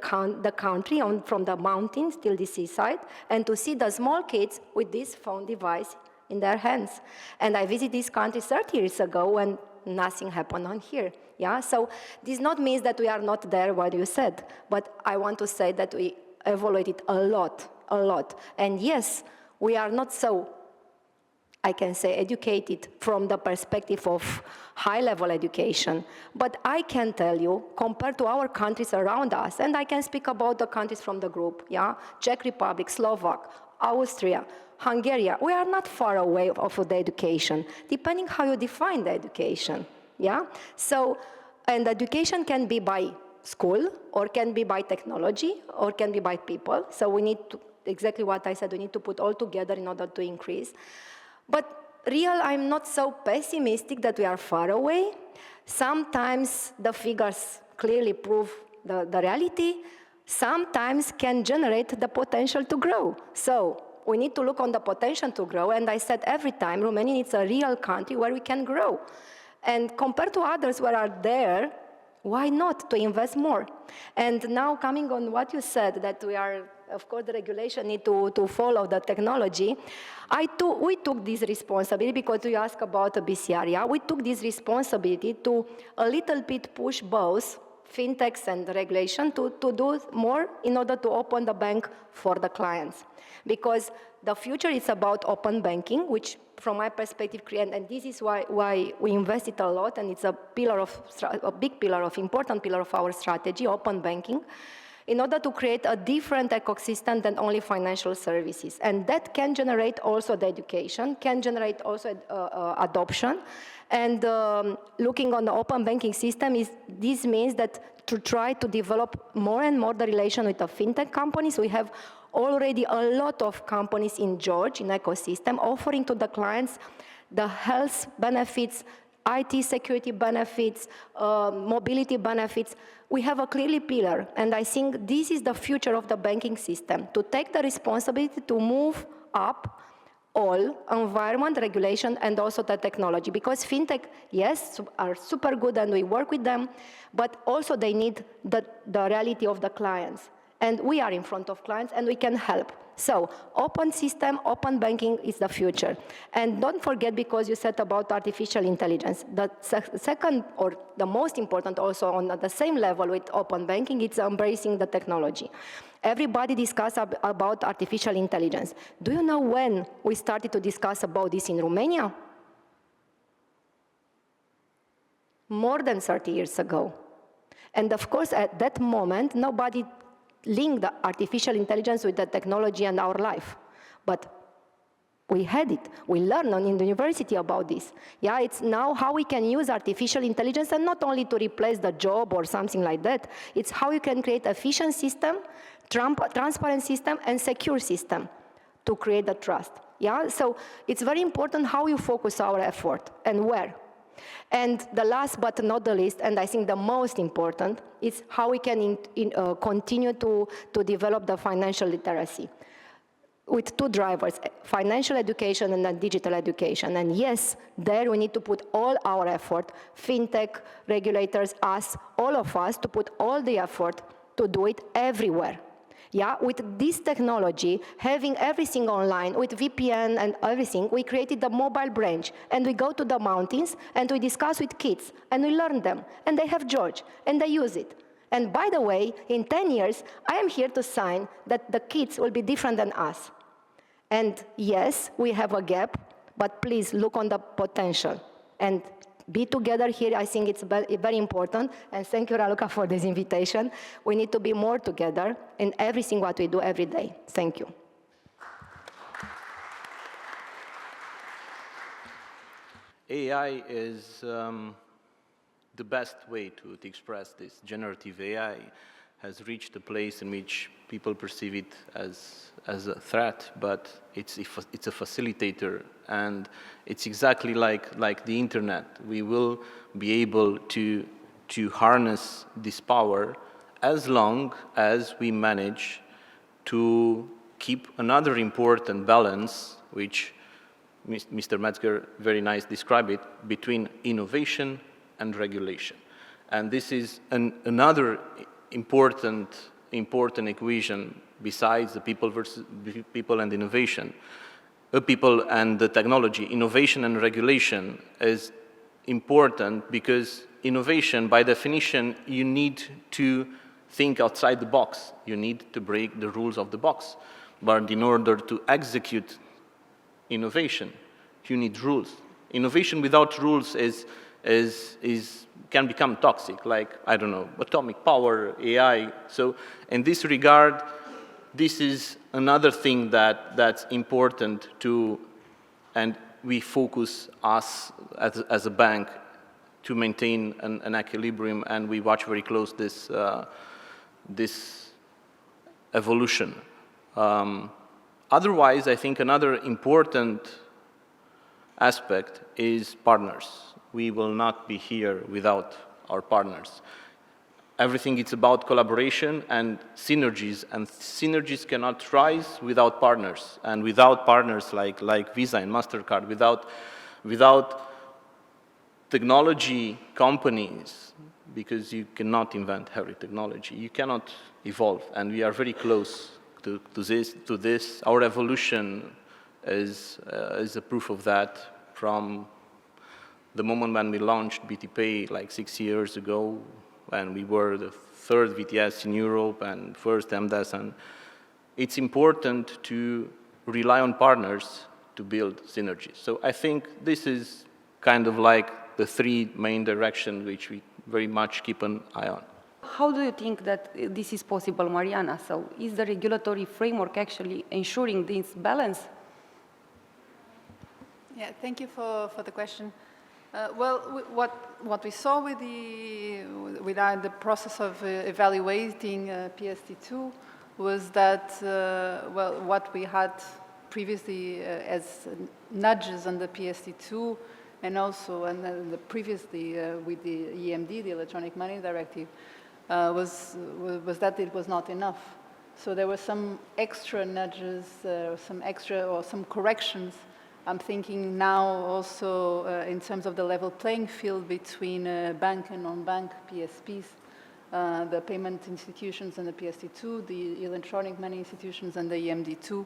country from the mountains till the seaside and to see the small kids with this phone device in their hands. And I visited this country 30 years ago and nothing happened on here. Yeah, so this not means that we are not there, what you said, but I want to say that we evaluated a lot. And yes, we are not so, I can say, educated from the perspective of high-level education. But I can tell you, compared to our countries around us, and I can speak about the countries from the group, yeah, Czech Republic, Slovak, Austria, Hungary, we are not far away of the education, depending how you define the education, yeah? So, and education can be by school, or can be by technology, or can be by people. So we need to, exactly what I said, we need to put all together in order to increase. But I'm not so pessimistic that we are far away. Sometimes the figures clearly prove the reality. Sometimes can generate the potential to grow. So We need to look on the potential to grow. And I said every time, Romania is a real country where we can grow. And compared to others who are there, why not to invest more? And now coming on what you said, that we are, of course, the regulation need to follow the technology. We took this responsibility because you asked about the BCR. Yeah? We took this responsibility to a little bit push both fintechs and regulation to do more in order to open the bank for the clients. Because the future is about open banking, which from my perspective, and this is why we invested a lot, and it's a important pillar of our strategy, open banking, in order to create a different ecosystem than only financial services. And that can generate also the education, can generate also adoption. And looking on the open banking system, this means that to try to develop more and more the relation with the fintech companies. We have already a lot of companies in George, in ecosystem, offering to the clients the health benefits, IT security benefits, mobility benefits. We have a clearly pillar, and I think this is the future of the banking system, to take the responsibility to move up all environment, regulation, and also the technology. Because fintech, yes, are super good and we work with them, but also they need the reality of the clients. And we are in front of clients and we can help. So open system, open banking is the future. And don't forget, because you said about artificial intelligence, the second or the most important also on the same level with open banking, it's embracing the technology. Everybody discuss about artificial intelligence. Do you know when we started to discuss about this in Romania? More than 30 years ago. And of course, at that moment, nobody linked the artificial intelligence with the technology and our life. But we had it. We learned in the university about this. Yeah, it's now how we can use artificial intelligence, and not only to replace the job or something like that. It's how you can create efficient system, transparent system, and secure system to create the trust. Yeah, so it's very important how you focus our effort and where. And the last but not the least, and I think the most important, is how we can continue to develop the financial literacy with two drivers, financial education and digital education. And yes, there we need to put all our effort, fintech, regulators, us, all of us, to put all the effort to do it everywhere. Yeah, with this technology, having everything online, with VPN and everything, we created the mobile branch, and we go to the mountains, and we discuss with kids, and we learn them, and they have George, and they use it. And by the way, in 10 years, I am here to sign that the kids will be different than us. And yes, we have a gap, but please look on the potential, and be together here. I think it's very important. And thank you, Raluca, for this invitation. We need to be more together in everything what we do every day. Thank you. AI is the best way to express this. Generative AI has reached a place in which people perceive it as a threat, but it's a facilitator, and it's exactly like the internet. We will be able to harness this power as long as we manage to keep another important balance, which Mr. Metzger very nice described it, between innovation and regulation. And this is another important equation besides the people and innovation, people and the technology. Innovation and regulation is important because innovation, by definition, you need to think outside the box. You need to break the rules of the box. But in order to execute innovation, you need rules. Innovation without rules can become toxic, like, I don't know, atomic power, AI. So in this regard, this is another thing that's important to, and we focus us as a bank to maintain an equilibrium, and we watch very close this evolution. Otherwise, I think another important aspect is partners. We will not be here without our partners. everything is about collaboration and synergies cannot rise without partners, and without partners like Visa and MasterCard, without technology companies, because you cannot invent every technology, you cannot evolve, and we are very close to this. Our evolution is a proof of that from the moment when we launched BTPay like 6 years ago, when we were the third VTS in Europe and first MDES, and it's important to rely on partners to build synergies. So I think this is kind of like the three main directions which we very much keep an eye on. How do you think that this is possible, Mariana? So is the regulatory framework actually ensuring this balance? Yeah, thank you for the question. Well, what we saw with the process of evaluating PSD2 was that, well, what we had previously as nudges under PSD2 and also previously with the EMD, the Electronic Money Directive, was that it was not enough. So there were some extra nudges, some corrections. I'm thinking now also in terms of the level playing field between bank and non-bank PSPs, the payment institutions and the PSD2, the electronic money institutions and the EMD2.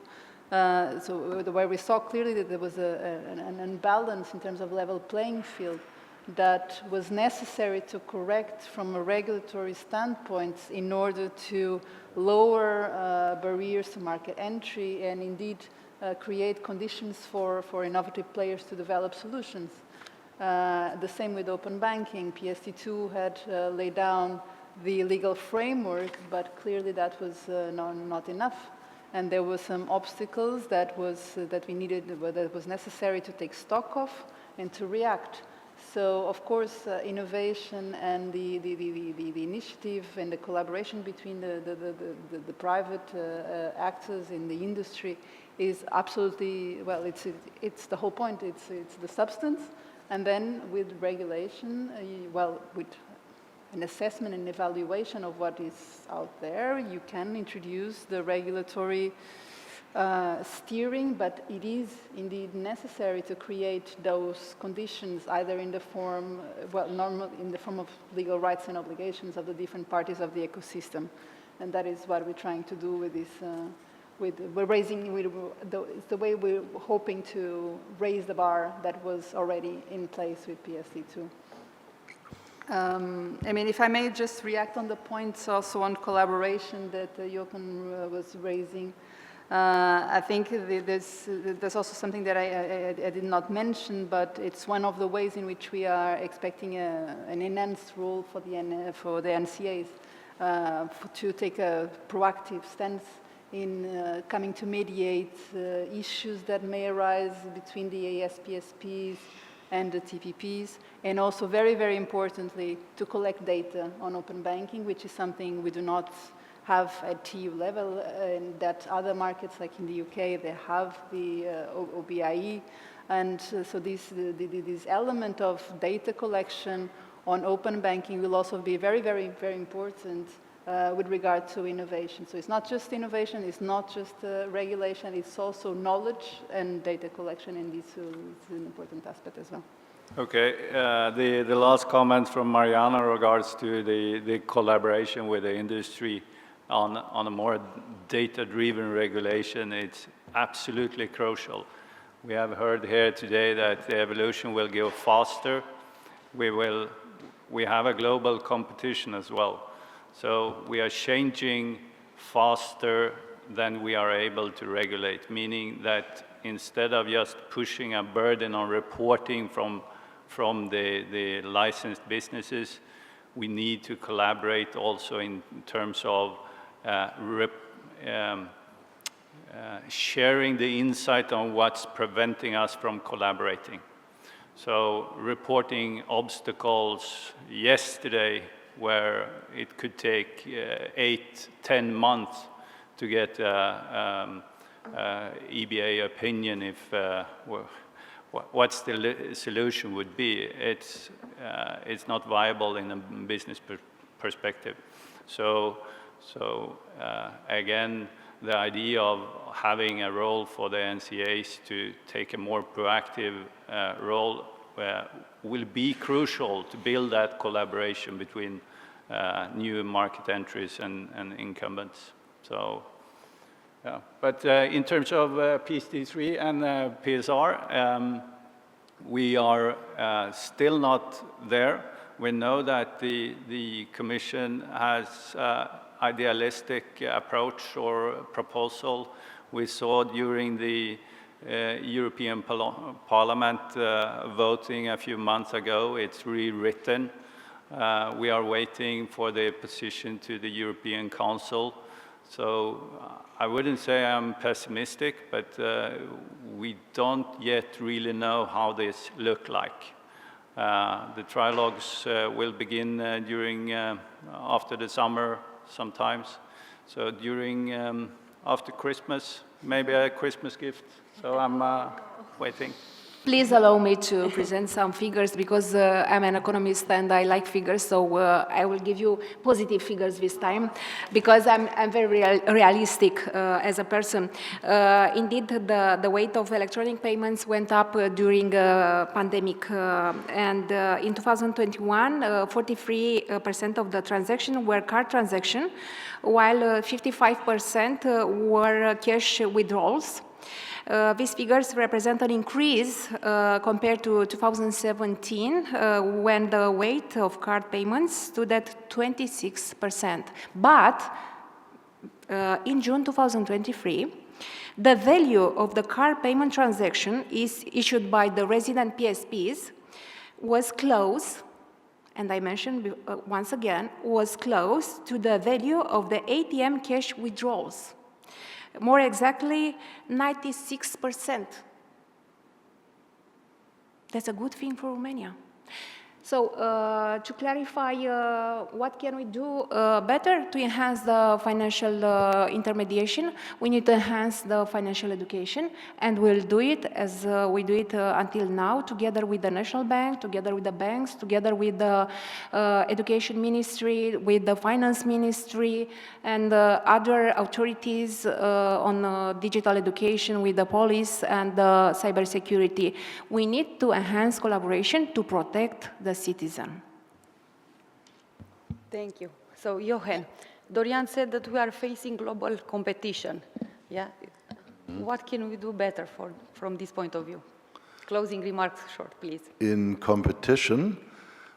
So where we saw clearly that there was an imbalance in terms of level playing field that was necessary to correct from a regulatory standpoint in order to lower barriers to market entry and indeed create conditions for innovative players to develop solutions. The same with open banking. PSD2 had laid down the legal framework, but clearly that was not enough. And there were some obstacles that was necessary to take stock of and to react. So, of course, innovation and the initiative and the collaboration between the private actors in the industry is absolutely, well, it's the whole point. It's the substance. And then with regulation, well, with an assessment and evaluation of what is out there, you can introduce the regulatory steering, but it is indeed necessary to create those conditions either in the form, well, normally in the form of legal rights and obligations of the different parties of the ecosystem. And that is what we're trying to do with this, it's the way we're hoping to raise the bar that was already in place with PSD2. I mean, if I may just react on the points also on collaboration that Jochen was raising. I think there's also something that I did not mention, but it's one of the ways in which we are expecting an enhanced role for the NCAs to take a proactive stance in coming to mediate issues that may arise between the ASPSPs and the TPPs, and also very, very importantly, to collect data on open banking, which is something we do not have at TU level, and that other markets like in the UK, they have the OBIE. And so this element of data collection on open banking will also be very, very, very important with regard to innovation. So it's not just innovation, it's not just regulation, it's also knowledge and data collection, and this is an important aspect as well. Okay, the last comment from Mariana regards to the collaboration with the industry on a more data-driven regulation. It's absolutely crucial. We have heard here today that the evolution will go faster. We have a global competition as well. So we are changing faster than we are able to regulate, meaning that instead of just pushing a burden on reporting from the licensed businesses, we need to collaborate also in terms of sharing the insight on what's preventing us from collaborating. So reporting obstacles yesterday where it could take 8-10 months to get EBA opinion if what's the solution would be. It's not viable in a business perspective. So again, the idea of having a role for the NCAs to take a more proactive role will be crucial to build that collaboration between new market entries and incumbents. So, yeah. But in terms of PSD3 and PSR, we are still not there. We know that the Commission has idealistic approach or proposal. We saw during the European Parliament voting a few months ago. It's rewritten. We are waiting for the position to the European Council. So I wouldn't say I'm pessimistic, but we don't yet really know how this look like. The trilogues will begin after the summer sometimes. So after Christmas, maybe a Christmas gift. So I'm waiting. Please allow me to present some figures because I'm an economist and I like figures, so I will give you positive figures this time because I'm very realistic as a person. Indeed, the weight of electronic payments went up during pandemic, and in 2021, 43% of the transactions were card transactions, while 55% were cash withdrawals. These figures represent an increase compared to 2017, when the weight of card payments stood at 26%. But in June 2023, the value of the card payment transaction is issued by the resident PSPs was close, and I mentioned once again, was close to the value of the ATM cash withdrawals. More exactly, 96%. That's a good thing for Romania. So to clarify, what can we do better to enhance the financial intermediation? We need to enhance the financial education, and we'll do it as we do it until now, together with the National Bank, together with the banks, together with the Education Ministry, with the Finance Ministry, and other authorities on digital education, with the police and the cybersecurity. We need to enhance collaboration to protect the citizen. Thank you. So, Johan, Dorian said that we are facing global competition. Yeah. What can we do better from this point of view? Closing remarks short, please. In competition,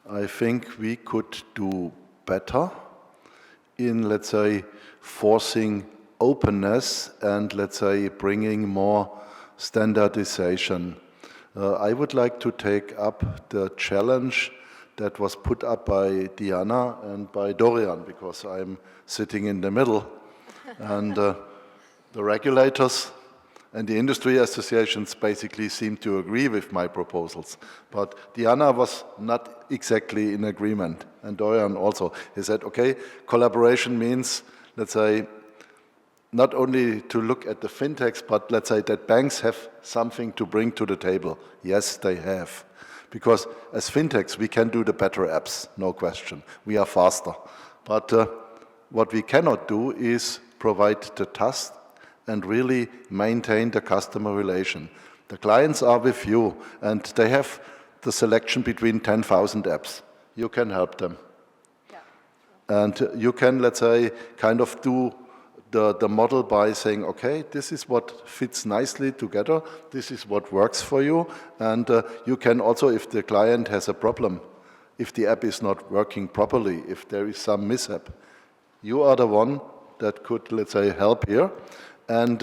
I think we could do better in, let's say, forcing openness and, let's say, bringing more standardization. I would like to take up the challenge that was put up by Diana and by Dorian, because I'm sitting in the middle. And the regulators and the industry associations basically seem to agree with my proposals. But Diana was not exactly in agreement, and Dorian also. He said, okay, collaboration means, let's say, not only to look at the fintechs, but let's say that banks have something to bring to the table. Yes, they have. Because as fintechs, we can do the better apps, no question. We are faster. But what we cannot do is provide the trust and really maintain the customer relation. The clients are with you, and they have the selection between 10,000 apps. You can help them. Yeah. And you can, let's say, kind of do the model by saying, okay, this is what fits nicely together, this is what works for you, and you can also, if the client has a problem, if the app is not working properly, if there is some mishap, you are the one that could, let's say, help here. And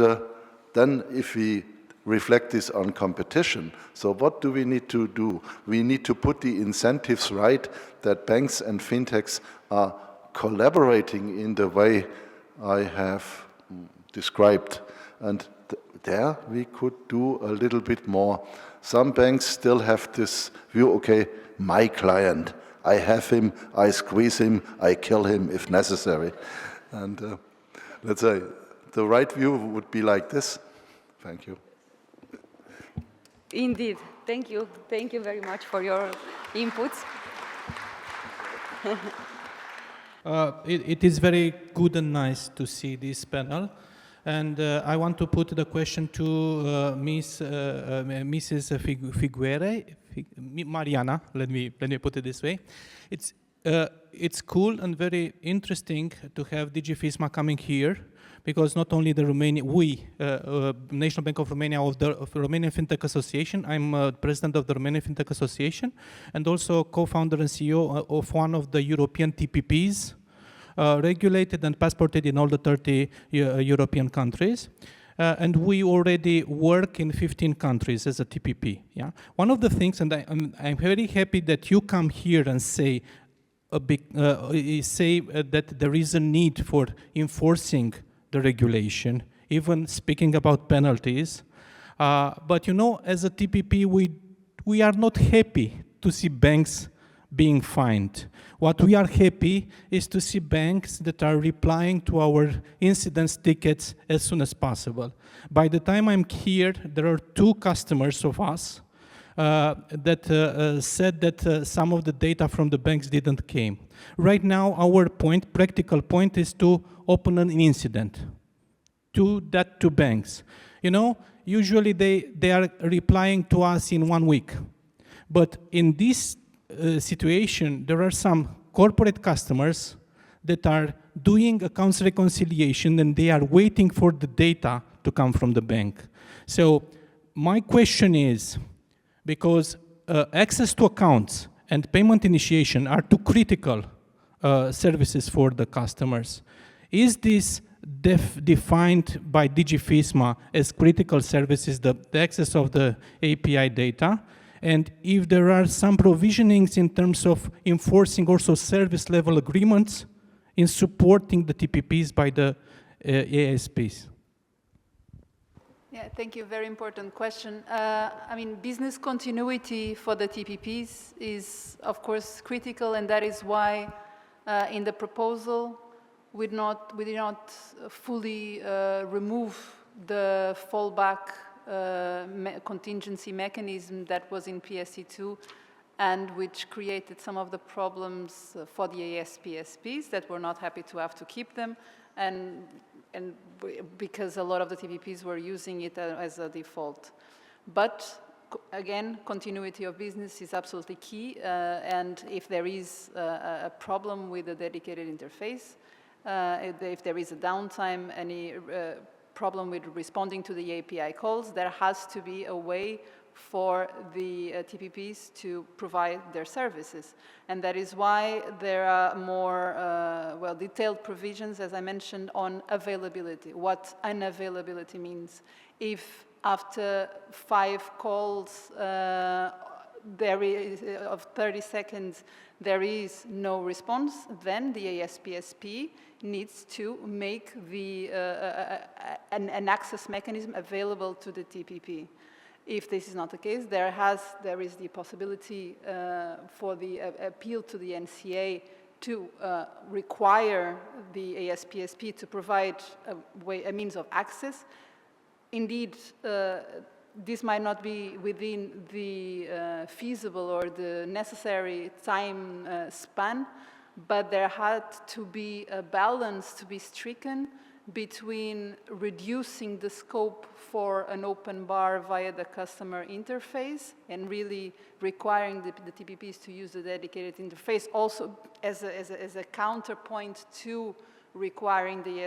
then if we reflect this on competition, so what do we need to do? We need to put the incentives right, that banks and fintechs are collaborating in the way I have described. And there we could do a little bit more. Some banks still have this view, okay, my client, I have him, I squeeze him, I kill him if necessary. And let's say, the right view would be like this. Thank you. Indeed. Thank you. Thank you very much for your inputs. It is very good and nice to see this panel. And I want to put the question to Mrs. Figuere, Mariana, let me put it this way. It's cool and very interesting to have DG FISMA coming here, because not only the National Bank of Romania of the Romanian FinTech Association, I'm president of the Romanian FinTech Association, and also co-founder and CEO of one of the European TPPs, regulated and passported in all the 30 European countries. And we already work in 15 countries as a TPP. Yeah? One of the things, and I'm very happy that you come here and say that there is a need for enforcing the regulation, even speaking about penalties. But you know, as a TPP, we are not happy to see banks being fined. What we are happy is to see banks that are replying to our incidents tickets as soon as possible. By the time I'm here, there are 2 customers of us that said that some of the data from the banks didn't came. Right now, our practical point is to open an incident to banks. You know, usually they are replying to us in 1 week. But in this situation, there are some corporate customers that are doing accounts reconciliation and they are waiting for the data to come from the bank. So my question is, because access to accounts and payment initiation are 2 critical services for the customers, is this defined by DG FISMA as critical services, the access of the API data? And if there are some provisionings in terms of enforcing also service level agreements in supporting the TPPs by the ASPs? Yeah, thank you. Very important question. I mean, business continuity for the TPPs is, of course, critical, and that is why in the proposal we did not fully remove the fallback contingency mechanism that was in PSD2 and which created some of the problems for the ASPSPs that were not happy to have to keep them, and because a lot of the TPPs were using it as a default. But again, continuity of business is absolutely key, and if there is a problem with the dedicated interface, if there is a downtime, any problem with responding to the API calls, there has to be a way for the TPPs to provide their services. And that is why there are more detailed provisions, as I mentioned, on availability, what unavailability means. If after 5 calls of 30 seconds, there is no response, then the ASPSP needs to make an access mechanism available to the TPP. If this is not the case, there is the possibility for the appeal to the NCA to require the ASPSP to provide a means of access. Indeed, this might not be within the feasible or the necessary time span, but there had to be a balance to be stricken between reducing the scope for an open bar via the customer interface and really requiring the TPPs to use the dedicated interface, also as a counterpoint to requiring the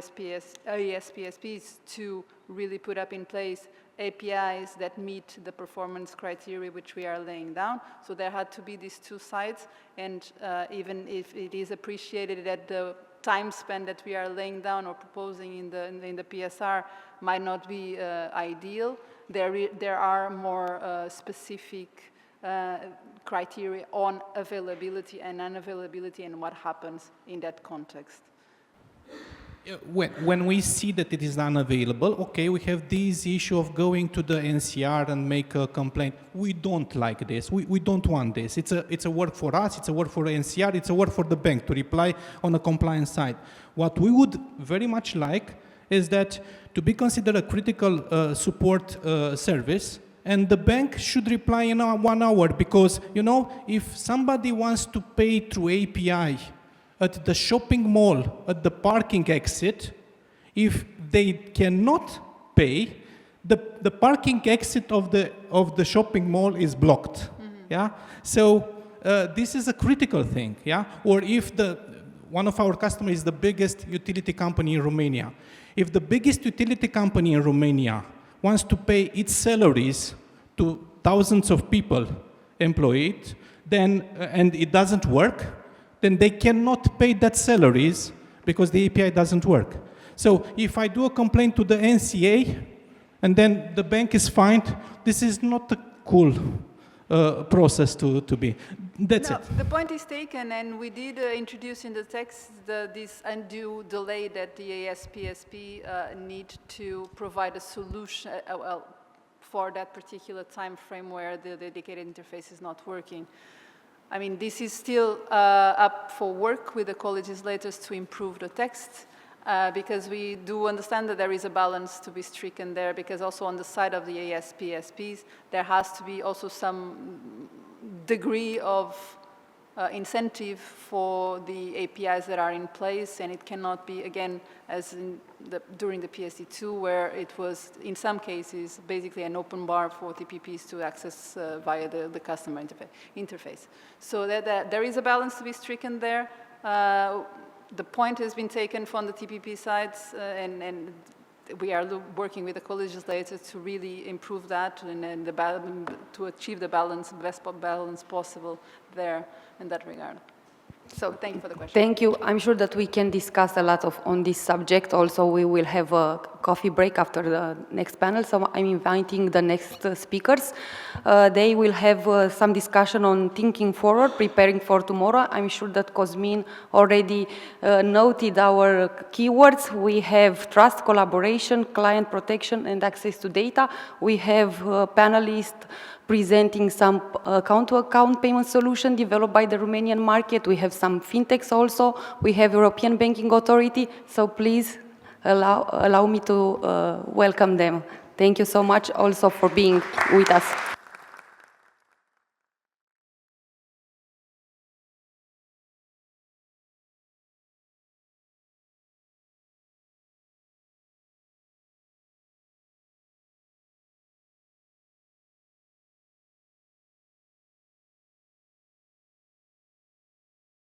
ASPSPs to really put up in place APIs that meet the performance criteria which we are laying down. So there had to be these 2 sides, and even if it is appreciated that the time span that we are laying down or proposing in the PSR might not be ideal, there are more specific criteria on availability and unavailability and what happens in that context. When we see that it is unavailable, okay, we have this issue of going to the NCR and make a complaint. We don't like this. We don't want this. It's a work for us. It's a work for NCR. It's a work for the bank to reply on the compliance side. What we would very much like is that to be considered a critical support service, and the bank should reply in 1 hour, because, you know, if somebody wants to pay through API at the shopping mall, at the parking exit, if they cannot pay, the parking exit of the shopping mall is blocked. Yeah. So this is a critical thing. Yeah. Or if one of our customers is the biggest utility company in Romania, if the biggest utility company in Romania wants to pay its salaries to thousands of people employed, then and it doesn't work, then they cannot pay that salaries because the API doesn't work. So if I do a complaint to the NCA and then the bank is fined, this is not a cool process to be. That's it. The point is taken, and we did introduce in the text this undue delay that the ASPSP need to provide a solution for that particular time frame where the dedicated interface is not working. I mean, this is still up for work with the co-legislators to improve the text, because we do understand that there is a balance to be stricken there, because also on the side of the ASPSPs, there has to be also some degree of incentive for the APIs that are in place, and it cannot be, again, as during the PSD2, where it was, in some cases, basically an open bar for TPPs to access via the customer interface. So that there is a balance to be stricken there. The point has been taken from the TPP sides, and we are working with the co-legislators to really improve that and to achieve the best balance possible there in that regard. So thank you for the question. Thank you. I'm sure that we can discuss a lot on this subject. Also, we will have a coffee break after the next panel. So I'm inviting the next speakers. They will have some discussion on thinking forward, preparing for tomorrow. I'm sure that Cosmin already noted our keywords. We have trust, collaboration, client protection, and access to data. We have panelists presenting some account-to-account payment solution developed by the Romanian market. We have some fintechs also. We have European Banking Authority. So please allow me to welcome them. Thank you so much also for being with us.